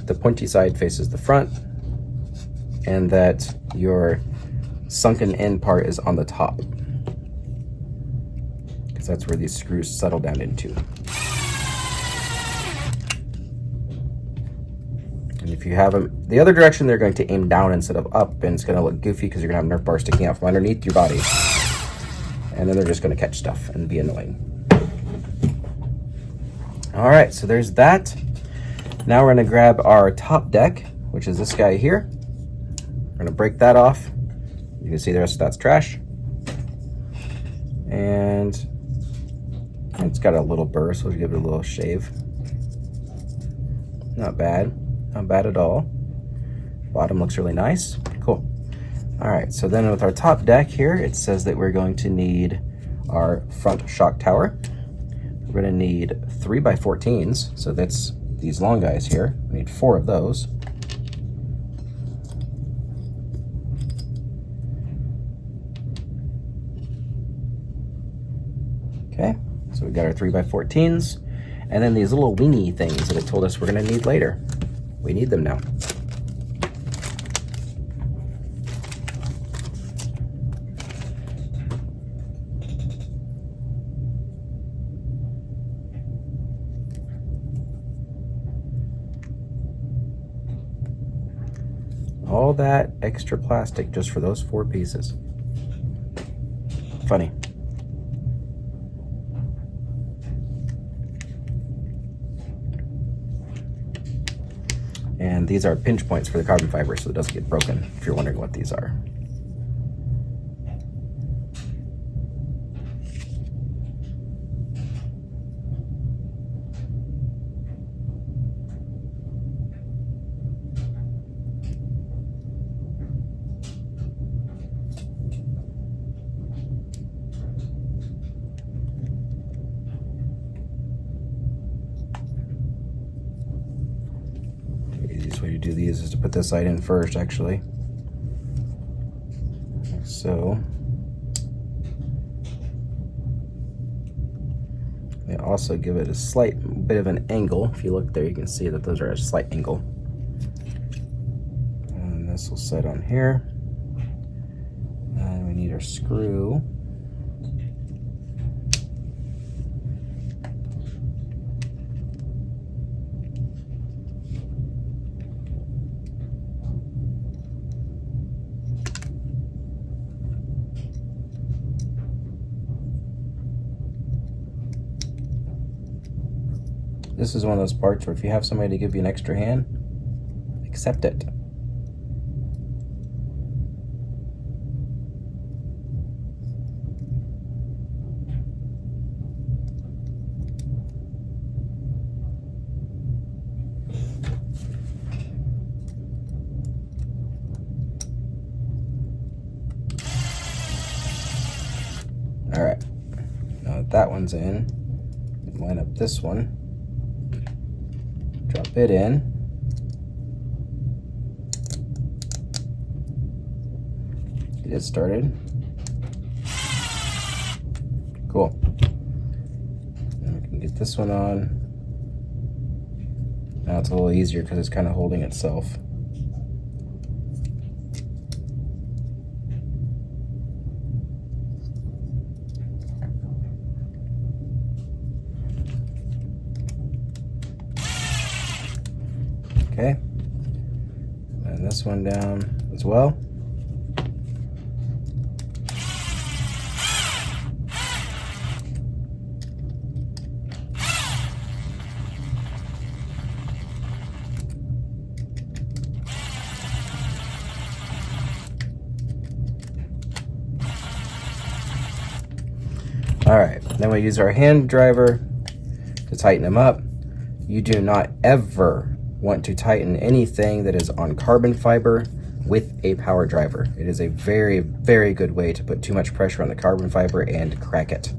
the pointy side faces the front, and that your sunken in part is on the top, because that's where these screws settle down into. And if you have them the other direction, they're going to aim down instead of up, and it's going to look goofy because you're going to have Nerf bars sticking out from underneath your body, and then they're just going to catch stuff and be annoying. All right, so there's that. Now we're going to grab our top deck, which is this guy here. We're going to break that off. You can see the rest of that's trash. And it's got a little burr, so we'll give it a little shave. Not bad. Not bad at all. Bottom looks really nice. Cool. All right, so then with our top deck here, it says that we're going to need our front shock tower. We're going to need 3x14s, so that's these long guys here. We need 4 of those. Okay, so we got our 3x14s, and then these little wingy things that it told us we're going to need later. We need them now. All that extra plastic just for those 4 pieces. Funny. And these are pinch points for the carbon fiber, so it doesn't get broken, if you're wondering what these are. Way to do these is to put this side in first, actually. So they also give it a slight bit of an angle. If you look there, you can see that those are a slight angle. And this will sit on here. And we need our screw. this is one of those parts where if you have somebody to give you an extra hand, accept it. All right, now that one's in, line up this one, drop it in, get it started. Cool. And we can get this one on. Now it's a little easier because it's kind of holding itself. Okay, and this one down as well. All right, then we use our hand driver to tighten them up. You do not ever want to tighten anything that is on carbon fiber with a power driver. It is a very, very good way to put too much pressure on the carbon fiber and crack it.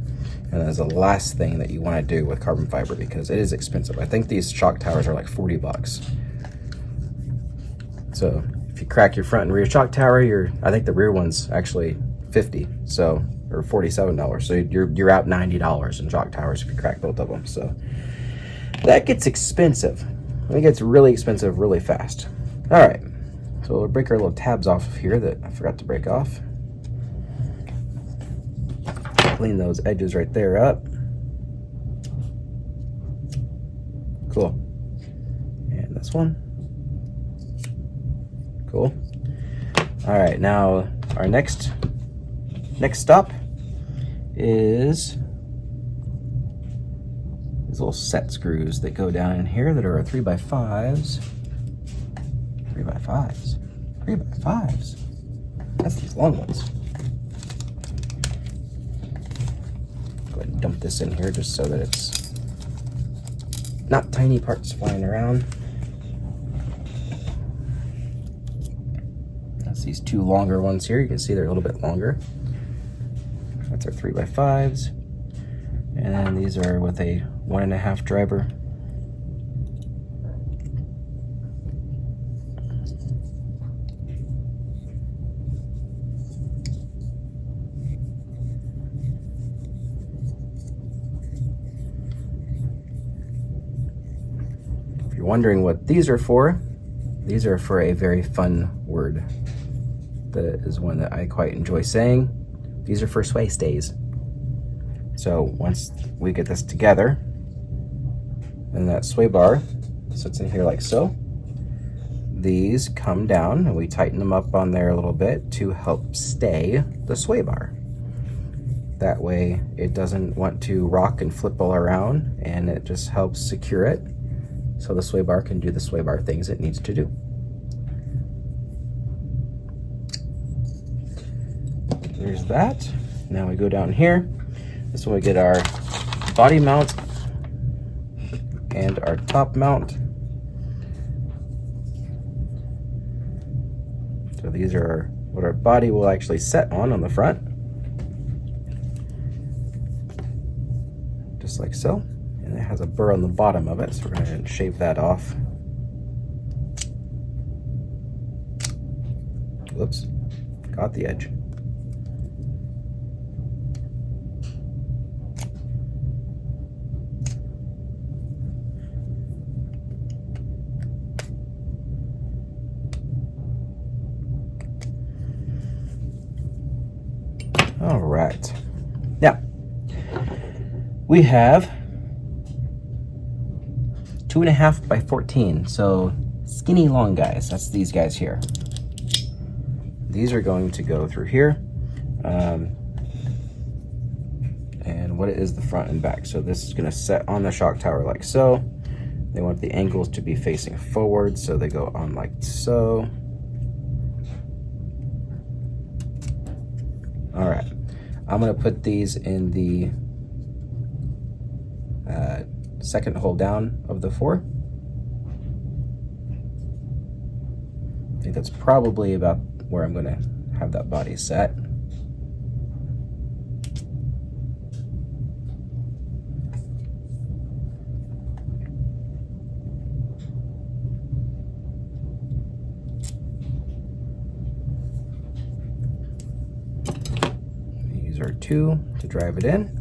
And that is the last thing that you want to do with carbon fiber because it is expensive. I think these shock towers are like 40 bucks. So if you crack your front and rear shock tower, I think the rear one's actually 50, so, or $47. So you're out $90 in shock towers if you crack both of them. So that gets expensive. It gets really expensive really fast. All right, so we'll break our little tabs off of here that I forgot to break off. Clean those edges right there up. Cool. And this one. Cool. All right, now our next stop is these little set screws that go down in here that are 3x5s. 3x5s. 3x5s. That's these long ones. Go ahead and dump this in here just so that it's not tiny parts flying around. That's these two longer ones here. You can see they're a little bit longer. That's our 3x5s. And then these are with a 1.5 driver. If you're wondering what these are for a very fun word. That is one that I quite enjoy saying. These are for sway stays. So once we get this together, and that sway bar sits in here like so, these come down and we tighten them up on there a little bit to help stay the sway bar. That way it doesn't want to rock and flip all around, and it just helps secure it so the sway bar can do the sway bar things it needs to do. There's that. Now we go down here. This is when we get our body mount and our top mount. So these are what our body will actually set on the front. Just like so. And it has a burr on the bottom of it, so we're going to shave that off. Whoops, got the edge. All right, now we have 2.5 by 14, so skinny long guys. That's these guys here. These are going to go through here, and what it is the front and back. So this is going to set on the shock tower like so. They want the angles to be facing forward, so they go on like so. All right, I'm gonna put these in the second hole down of the 4. I think that's probably about where I'm gonna have that body set. Use our 2 to drive it in.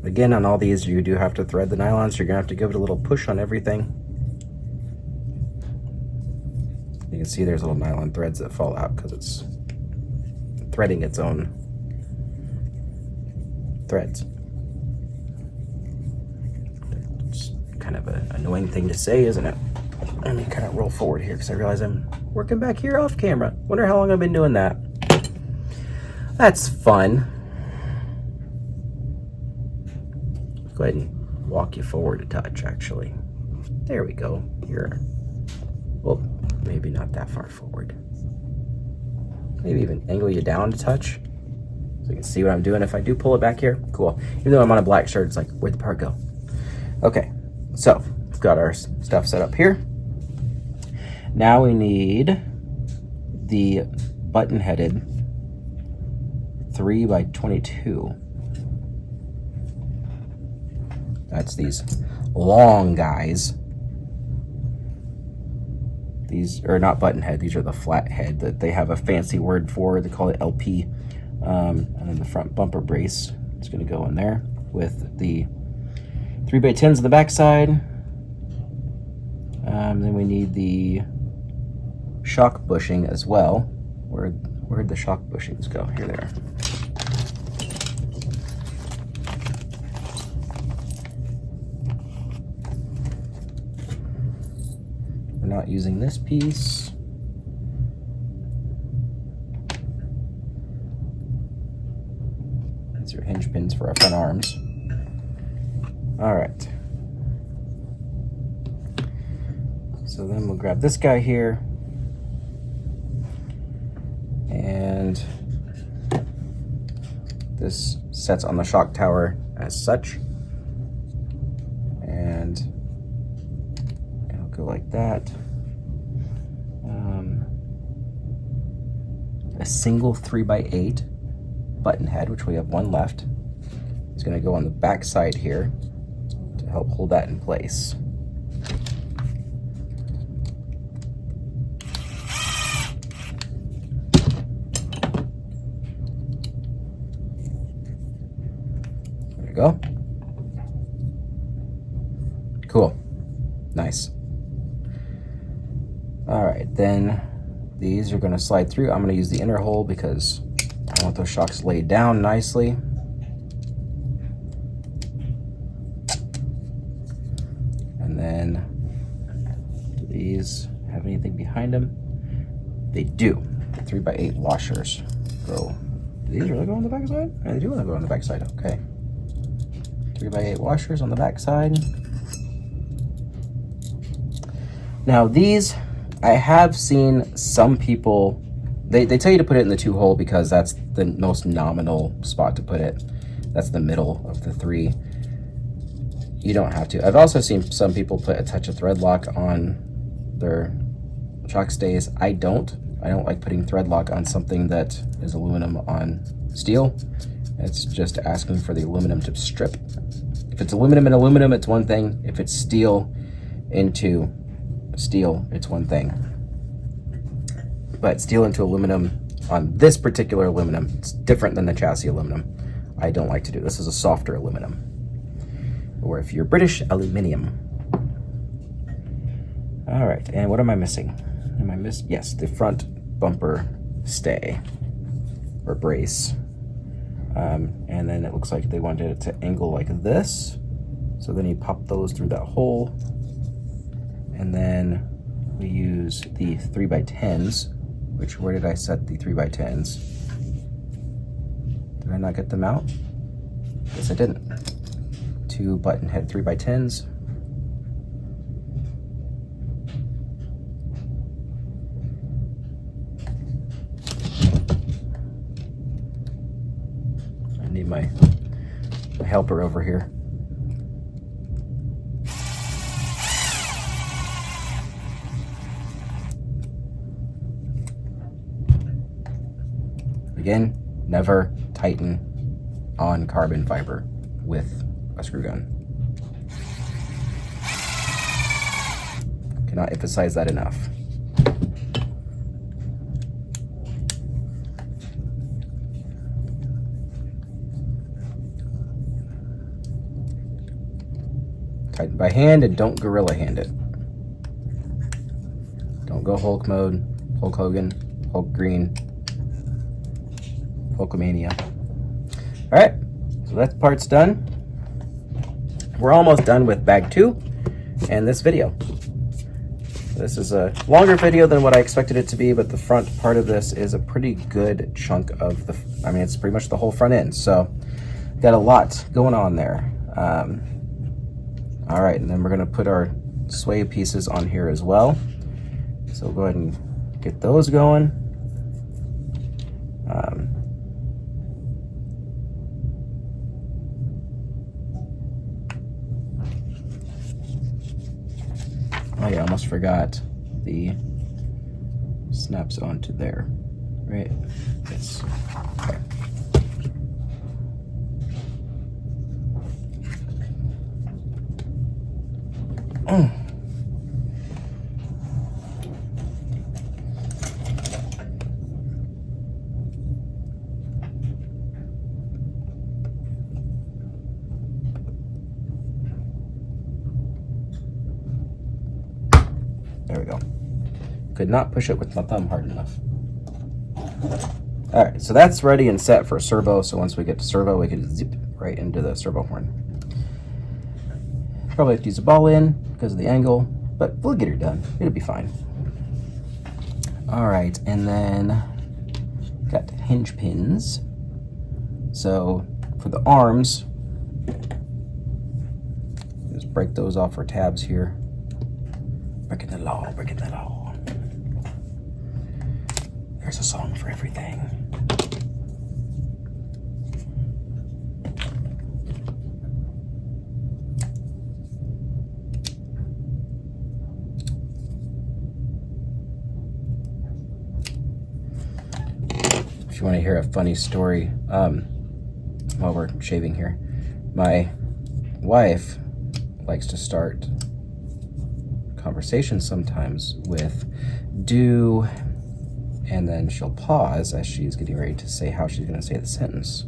Again, on all these, you do have to thread the nylon, so you're gonna have to give it a little push on everything. You can see there's little nylon threads that fall out because it's threading its own threads. It's kind of an annoying thing to say, isn't it? Let me kind of roll forward here because I realize I'm working back here off camera. Wonder how long I've been doing that. That's fun. Go ahead and walk you forward a touch, actually. There we go. You're, well, maybe not that far forward. Maybe even angle you down a touch so you can see what I'm doing. If I do pull it back here, cool. Even though I'm on a black shirt, it's like, where'd the part go? Okay, so we've got our stuff set up here. Now we need the button-headed 3x22. That's these long guys. These are not button head, these are the flat head that they have a fancy word for. They call it LP. And then the front bumper brace is going to go in there with the 3x10s on the back side. Then we need the shock bushing as well. Where'd the shock bushings go? Here they are. Not using this piece. These are hinge pins for our front arms. All right. So then we'll grab this guy here. And this sets on the shock tower as such. And it'll go like that. A single 3x8 button head, which we have one left, is going to go on the back side here to help hold that in place. There we go. Cool. Nice. All right, then these are going to slide through. I'm going to use the inner hole because I want those shocks laid down nicely. And then, do these have anything behind them? They do. The 3x8 washers go. Do these really go on the back side? Yeah, they do want to go on the back side. Okay. 3x8 washers on the back side. Now these, I have seen some people, they tell you to put it in the 2-hole because that's the most nominal spot to put it. That's the middle of the 3. You don't have to. I've also seen some people put a touch of thread lock on their shock stays. I don't like putting thread lock on something that is aluminum on steel. It's just asking for the aluminum to strip. If it's aluminum and aluminum, it's one thing. If it's steel into steel, it's one thing. But steel into aluminum on this particular aluminum, it's different than the chassis aluminum. I don't like to do. This is a softer aluminum. Or if you're British, aluminium. All right, and what am I missing? Yes, the front bumper stay or brace. And then it looks like they wanted it to angle like this. So then you pop those through that hole. And then we use the 3x10s, which, where did I set the 3x10s? Did I not get them out? Guess I didn't. 2 button head 3x10s. I need my helper over here. Again, never tighten on carbon fiber with a screw gun. Cannot emphasize that enough. Tighten by hand and don't gorilla hand it. Don't go Hulk mode, Hulk Hogan, Hulk Green, Hulkamania. All right, so that part's done. We're almost done with bag 2 and this video. This is a longer video than what I expected it to be, but the front part of this is a pretty good chunk of the, I mean, it's pretty much the whole front end. So got a lot going on there. All right, and then we're gonna put our sway pieces on here as well. So we'll go ahead and get those going. Oh yeah, I almost forgot the snaps onto there, right? Yes. Okay. There we go. Could not push it with my thumb hard enough. All right, so that's ready and set for servo. So once we get to servo, we can zip right into the servo horn. Probably have to use a ball in because of the angle, but we'll get her done. It'll be fine. All right, and then got hinge pins. So for the arms, just break those off our tabs here. Breaking the law, breaking the law. There's a song for everything. If you want to hear a funny story, while we're shaving here, my wife likes to start conversation sometimes with do, and then she'll pause as she's getting ready to say how she's going to say the sentence.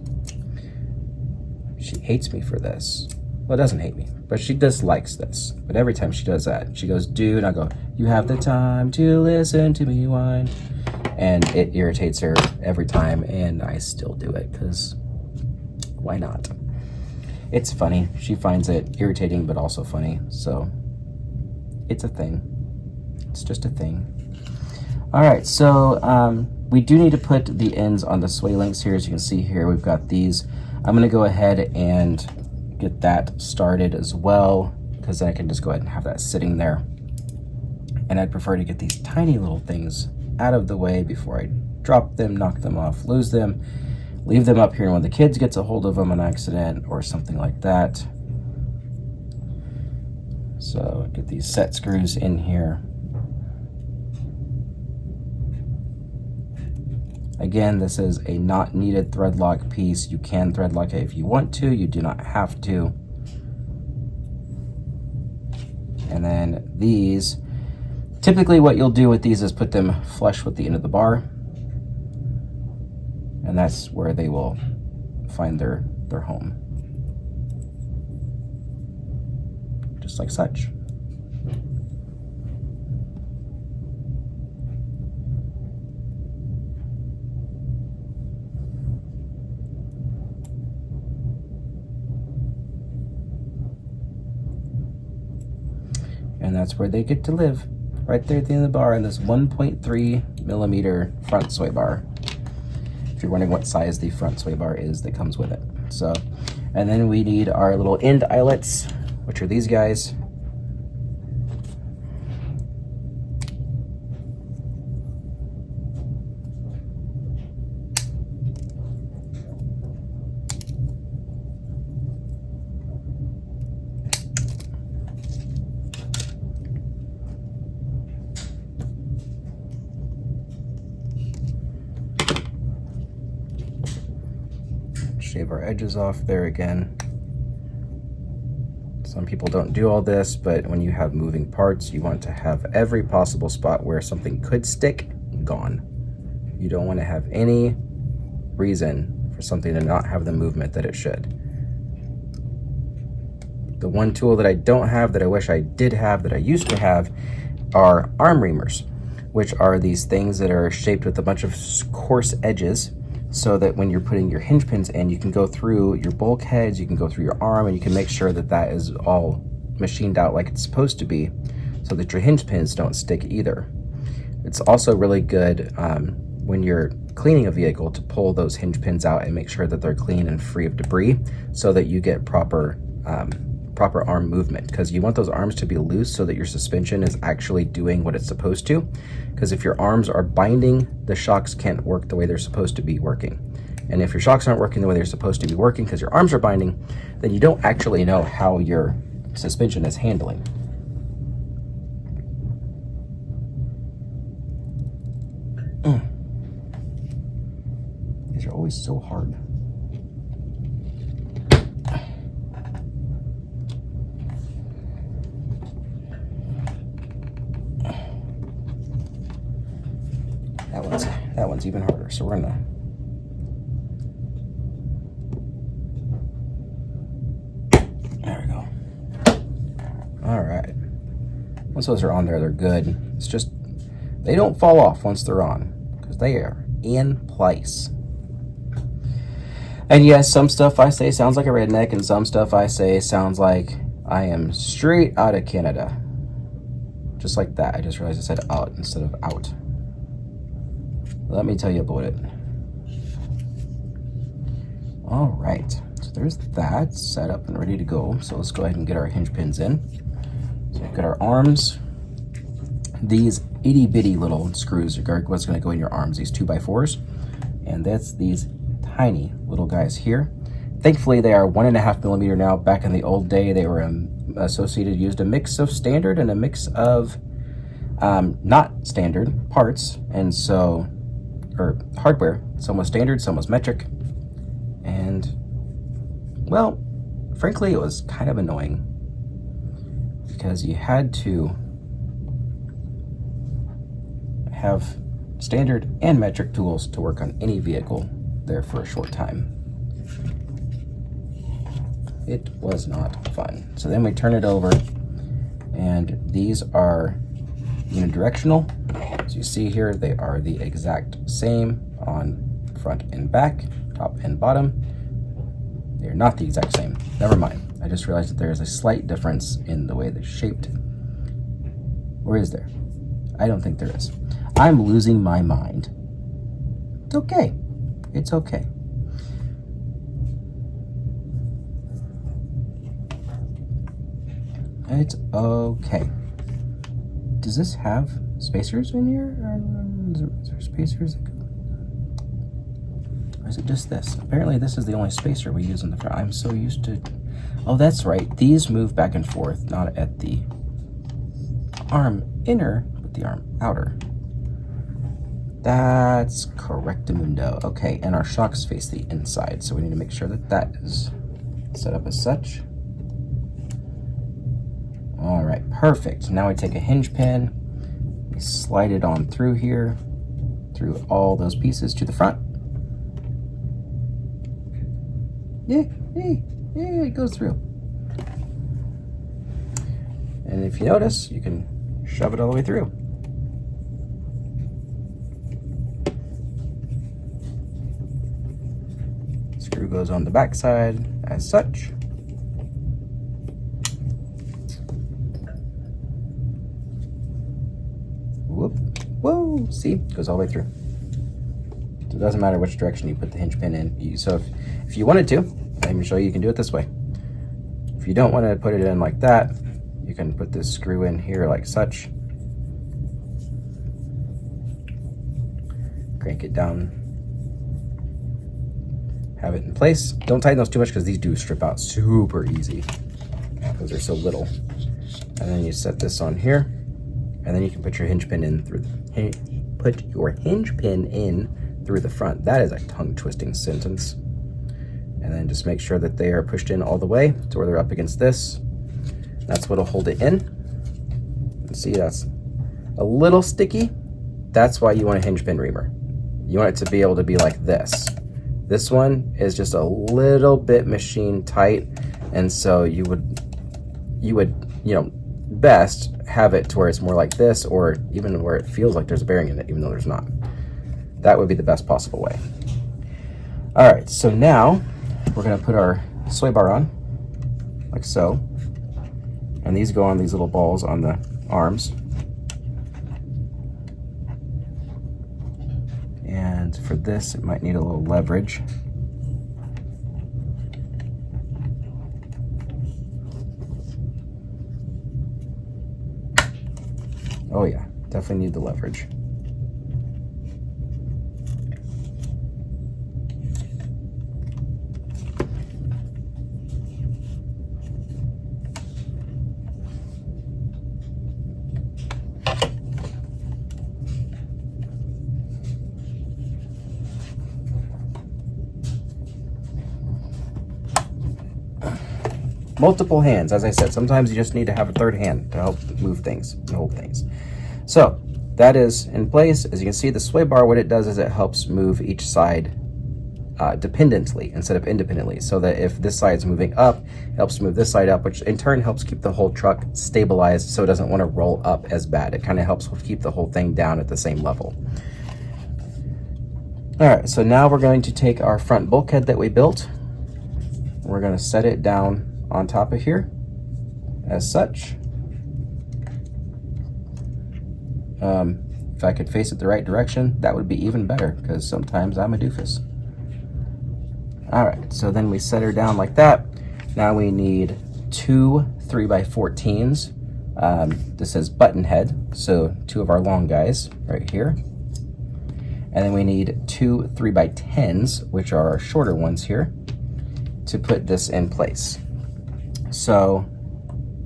She hates me for this. Well, doesn't hate me, but she dislikes this. But every time she does that, she goes do, and I go, you have the time to listen to me whine. And it irritates her every time, and I still do it because why not? It's funny. She finds it irritating but also funny, so it's a thing. It's just a thing. All right, so we do need to put the ends on the sway links here. As you can see here, we've got these. I'm gonna go ahead and get that started as well, because then I can just go ahead and have that sitting there. And I'd prefer to get these tiny little things out of the way before I drop them, knock them off, lose them, leave them up here, and when the kids gets a hold of them on accident or something like that. So get these set screws in here. Again, this is a not needed thread lock piece. You can thread lock it if you want to. You do not have to. And then these, typically what you'll do with these is put them flush with the end of the bar. And that's where they will find their home. Just like such. And that's where they get to live, right there at the end of the bar in this 1.3 millimeter front sway bar. if you're wondering what size the front sway bar is that comes with it. So, and then we need our little end eyelets, which are these guys. Shave our edges off there again. Some people don't do all this, but when you have moving parts, you want to have every possible spot where something could stick gone. You don't want to have any reason for something to not have the movement that it should. The one tool that I don't have that I wish I did have, that I used to have, are arm reamers, which are these things that are shaped with a bunch of coarse edges, so that when you're putting your hinge pins in, you can go through your bulkheads, you can go through your arm, and you can make sure that that is all machined out like it's supposed to be, so that your hinge pins don't stick either. It's also really good when you're cleaning a vehicle to pull those hinge pins out and make sure that they're clean and free of debris, so that you get proper arm movement, because you want those arms to be loose so that your suspension is actually doing what it's supposed to. Because if your arms are binding, the shocks can't work the way they're supposed to be working. And if your shocks aren't working the way they're supposed to be working because your arms are binding, then you don't actually know how your suspension is handling. These are always so hard. That one's even harder, so we're gonna there we go. All right, once those are on there, they're good. It's just they don't fall off once they're on, because they are in place. And yes, some stuff I say sounds like a redneck, and some stuff I say sounds like I am straight out of Canada. Just like that. I just realized I said out instead of out. Let me tell you about it. All right, so there's that set up and ready to go. So let's go ahead and get our hinge pins in. So we've got our arms. These itty bitty little screws are what's going to go in your arms, these 2x4s. And that's these tiny little guys here. Thankfully, they are 1.5 millimeter now. Back in the old day, they were used a mix of standard and a mix of not standard parts. And so, or hardware. Some was standard, some was metric. And, well, frankly, it was kind of annoying because you had to have standard and metric tools to work on any vehicle there for a short time. It was not fun. So then we turn it over, and these are unidirectional. As you see here, they are the exact same on front and back, top and bottom. They're not the exact same. Never mind. I just realized that there is a slight difference in the way they're shaped. Or is there? I don't think there is. I'm losing my mind. It's okay. It's okay. It's okay. Does this have spacers in here? Is there spacers? Or is it just this? Apparently this is the only spacer we use in the front. I'm so used to... Oh, that's right. These move back and forth, not at the arm inner, but the arm outer. That's correctamundo. Okay, and our shocks face the inside, so we need to make sure that that is set up as such. All right, perfect. Now we take a hinge pin, we slide it on through here, through all those pieces to the front. Yeah, it goes through. And if you notice, you can shove it all the way through. Screw goes on the back side as such. Whoop, whoa, see, goes all the way through. So it doesn't matter which direction you put the hinge pin in. So if you wanted to, I'm gonna show you, you can do it this way. If you don't want to put it in like that, you can put this screw in here like such. Crank it down. Have it in place. Don't tighten those too much because these do strip out super easy because they're so little. And then you set this on here, and then you can put your hinge pin in through the front. That is a tongue-twisting sentence. And then just make sure that they are pushed in all the way to where they're up against this. That's what'll hold it in. See, that's a little sticky. That's why you want a hinge pin reamer. You want it to be able to be like this. This one is just a little bit machine tight, and so you would, you know, best have it to where it's more like this, or even where it feels like there's a bearing in it, even though there's not. That would be the best possible way. All right, so now we're gonna put our sway bar on, like so, and these go on these little balls on the arms. And for this, it might need a little leverage. Oh yeah, definitely need the leverage. Multiple hands, as I said, sometimes you just need to have a third hand to help move things and hold things. So that is in place. As you can see, the sway bar, what it does is it helps move each side dependently instead of independently, so that if this side is moving up, it helps move this side up, which in turn helps keep the whole truck stabilized so it doesn't want to roll up as bad. It kind of helps keep the whole thing down at the same level. All right, so now we're going to take our front bulkhead that we built. We're going to set it down on top of here as such. If I could face it the right direction, that would be even better, because sometimes I'm a doofus. All right, so then we set her down like that. Now we need two 3x14s. This is button head, so two of our long guys right here. And then we need two 3x10s, which are our shorter ones here, to put this in place. So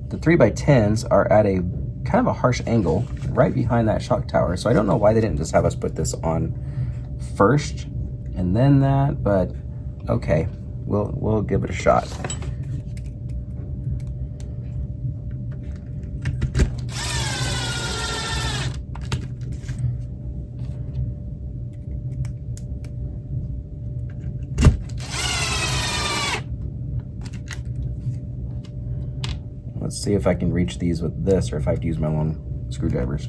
the 3x10s are at a kind of a harsh angle right behind that shock tower. So I don't know why they didn't just have us put this on first and then that, but okay, we'll give it a shot. Let's see if I can reach these with this, or if I have to use my long screwdrivers.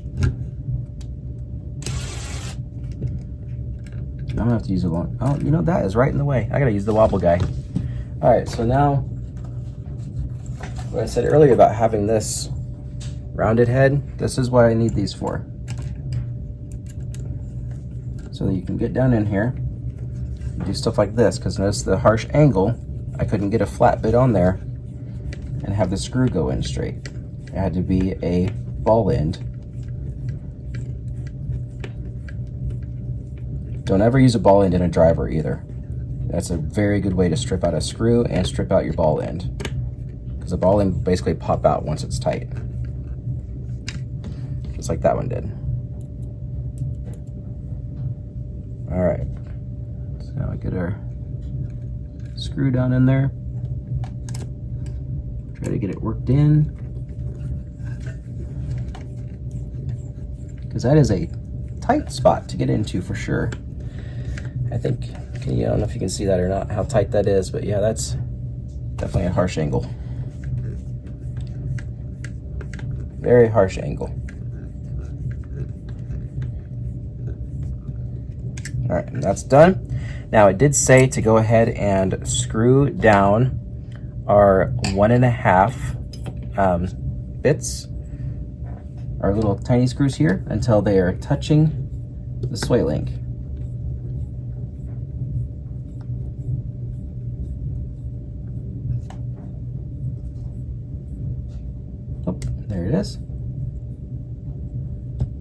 I'm gonna have to use a long, oh, you know, that is right in the way. I gotta use the wobble guy. All right, so now, what I said earlier about having this rounded head, this is what I need these for. So that you can get down in here and do stuff like this, because notice the harsh angle, I couldn't get a flat bit on there and have the screw go in straight. It had to be a ball end. Don't ever use a ball end in a driver either. That's a very good way to strip out a screw and strip out your ball end, because the ball end will basically pop out once it's tight, just like that one did. All right, so now we get our screw down in there. Try to get it worked in, because that is a tight spot to get into for sure. I think, I don't know if you can see that or not, how tight that is, but yeah, that's definitely a harsh angle. Very harsh angle. All right, and that's done. Now it did say to go ahead and screw down our 1.5 bits, our little tiny screws here, until they are touching the sway link. There it is.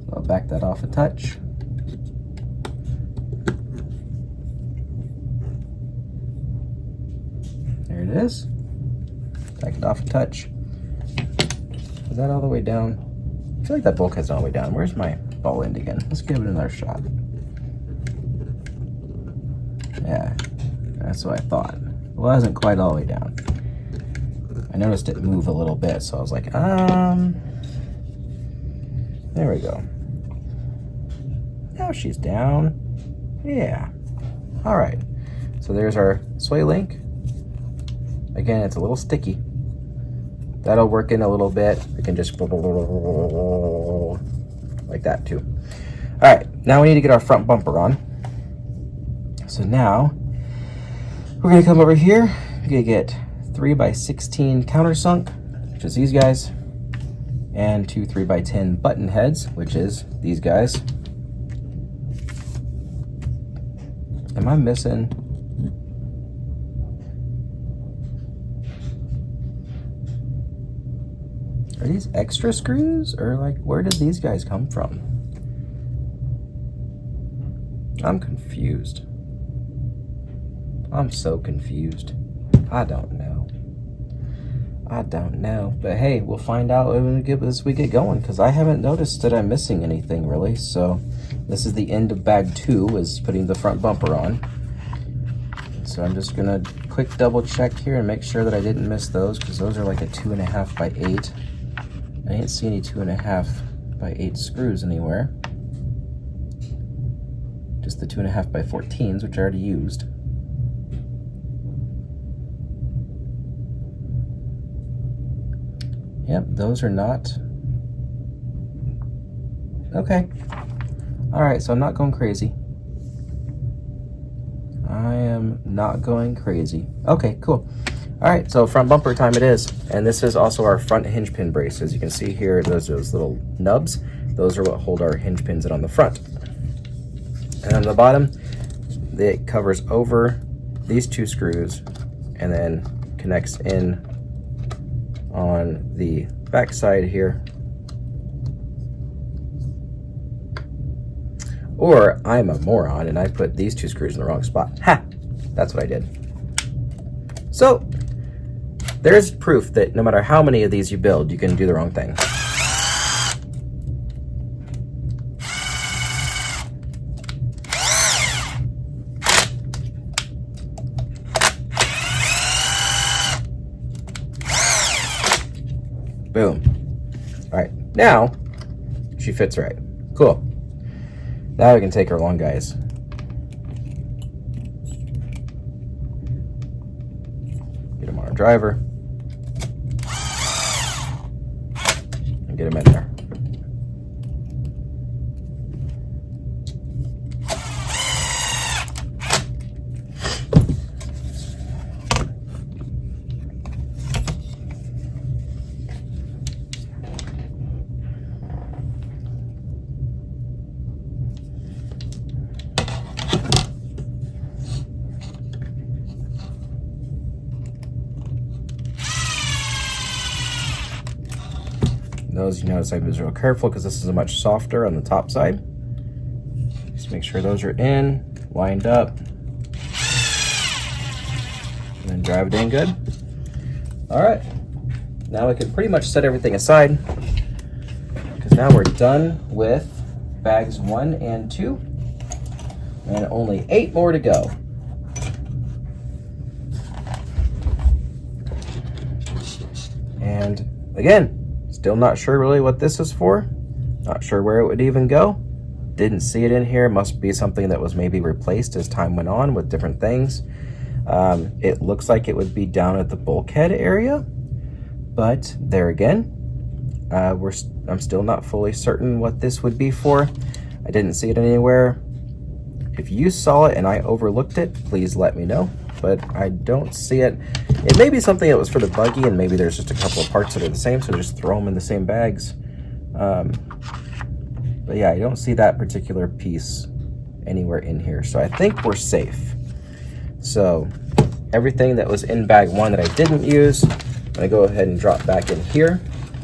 So I'll back that off a touch. There it is. Back it off a touch. Is that all the way down? I feel like that bulkhead's all the way down. Where's my ball end again? Let's give it another shot. Yeah, that's what I thought. It wasn't quite all the way down. I noticed it move a little bit, so I was like, there we go. Now she's down. Yeah. All right. So there's our sway link. Again, it's a little sticky. That'll work in a little bit. We can just like that too. All right, now we need to get our front bumper on. So now we're gonna come over here. We're gonna get 3x16 countersunk, which is these guys, and two 3x10 button heads, which is these guys. Am I missing? Are these extra screws, or like where did these guys come from? I'm confused. I'm so confused. I don't know. But hey, we'll find out as we get going, because I haven't noticed that I'm missing anything really. So this is the end of bag 2, is putting the front bumper on. So I'm just gonna quick double check here and make sure that I didn't miss those, because those are like a 2.5x8. I didn't see any 2.5x8 screws anywhere. Just the 2.5x14s, which I already used. Yep, those are not. Okay. All right, so I'm not going crazy. I am not going crazy. Okay, cool. All right, so front bumper time it is. And this is also our front hinge pin brace. As you can see here, those little nubs. Those are what hold our hinge pins in on the front. And on the bottom, it covers over these 2 screws and then connects in on the back side here. Or I'm a moron and I put these 2 screws in the wrong spot. Ha! That's what I did. So there's proof that no matter how many of these you build, you can do the wrong thing. Boom. All right, now she fits right. Cool. Now we can take her along, guys. Get him on our driver. And get him in there. Those, you notice I was real careful because this is a much softer on the top side. Just make sure those are in, lined up, and then drive it in good. All right, now we can pretty much set everything aside, because now we're done with bags 1 and 2, and only 8 more to go. And again, still not sure really what this is for. Not sure where it would even go. Didn't see it in here. Must be something that was maybe replaced as time went on with different things. It looks like it would be down at the bulkhead area, but there again, I'm still not fully certain what this would be for. I didn't see it anywhere. If you saw it and I overlooked it, please let me know, but I don't see it. It may be something that was for the buggy, and maybe there's just a couple of parts that are the same, so just throw them in the same bags. But yeah, I don't see that particular piece anywhere in here, so I think we're safe. So everything that was in bag 1 that I didn't use, I'm gonna go ahead and drop back in here.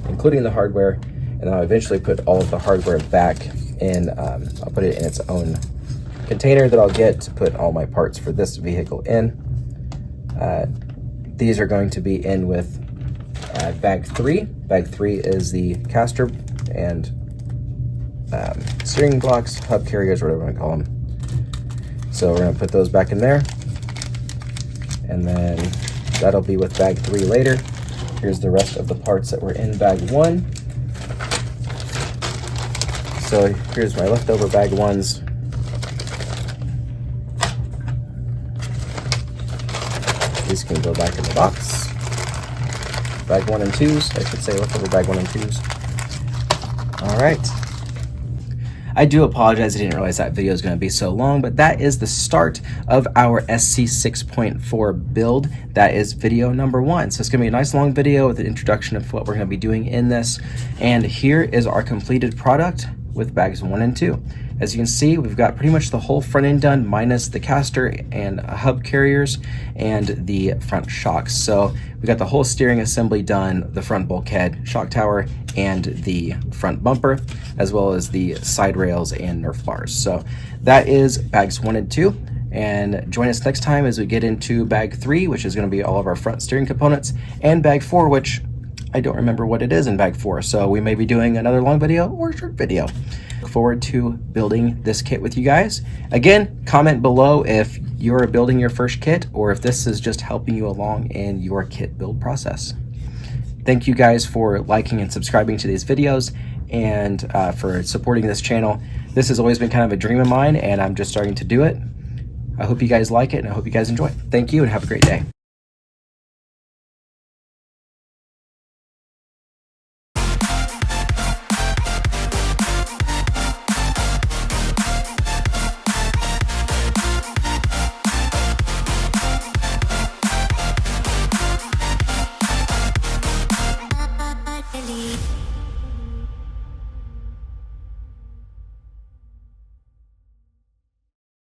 including the hardware, and then I'll eventually put all of the hardware back in. I'll put it in its own container that I'll get to put all my parts for this vehicle in. These are going to be in with bag 3. Bag 3 is the caster and steering blocks, hub carriers, whatever you want to call them. So we're going to put those back in there, and then that'll be with bag 3 later. Here's the rest of the parts that were in bag 1. So here's my leftover bag 1s. These can go back in the box. Bag 1 and 2s, I should say leftover bag 1 and 2s. All right. I do apologize, I didn't realize that video is going to be so long, but that is the start of our SC6.4 build. That is video number 1. So it's going to be a nice long video with an introduction of what we're going to be doing in this. And here is our completed product with bags 1 and 2. As you can see, we've got pretty much the whole front end done, minus the caster and hub carriers and the front shocks. So we got the whole steering assembly done, the front bulkhead, shock tower, and the front bumper, as well as the side rails and Nerf bars. So that is bags 1 and 2. And join us next time as we get into bag 3, which is going to be all of our front steering components, and bag 4, which I don't remember what it is in bag 4. So we may be doing another long video or short video. Look forward to building this kit with you guys. Again, comment below if you're building your first kit or if this is just helping you along in your kit build process. Thank you guys for liking and subscribing to these videos, and for supporting this channel. This has always been kind of a dream of mine, and I'm just starting to do it. I hope you guys like it, and I hope you guys enjoy it. Thank you, and have a great day.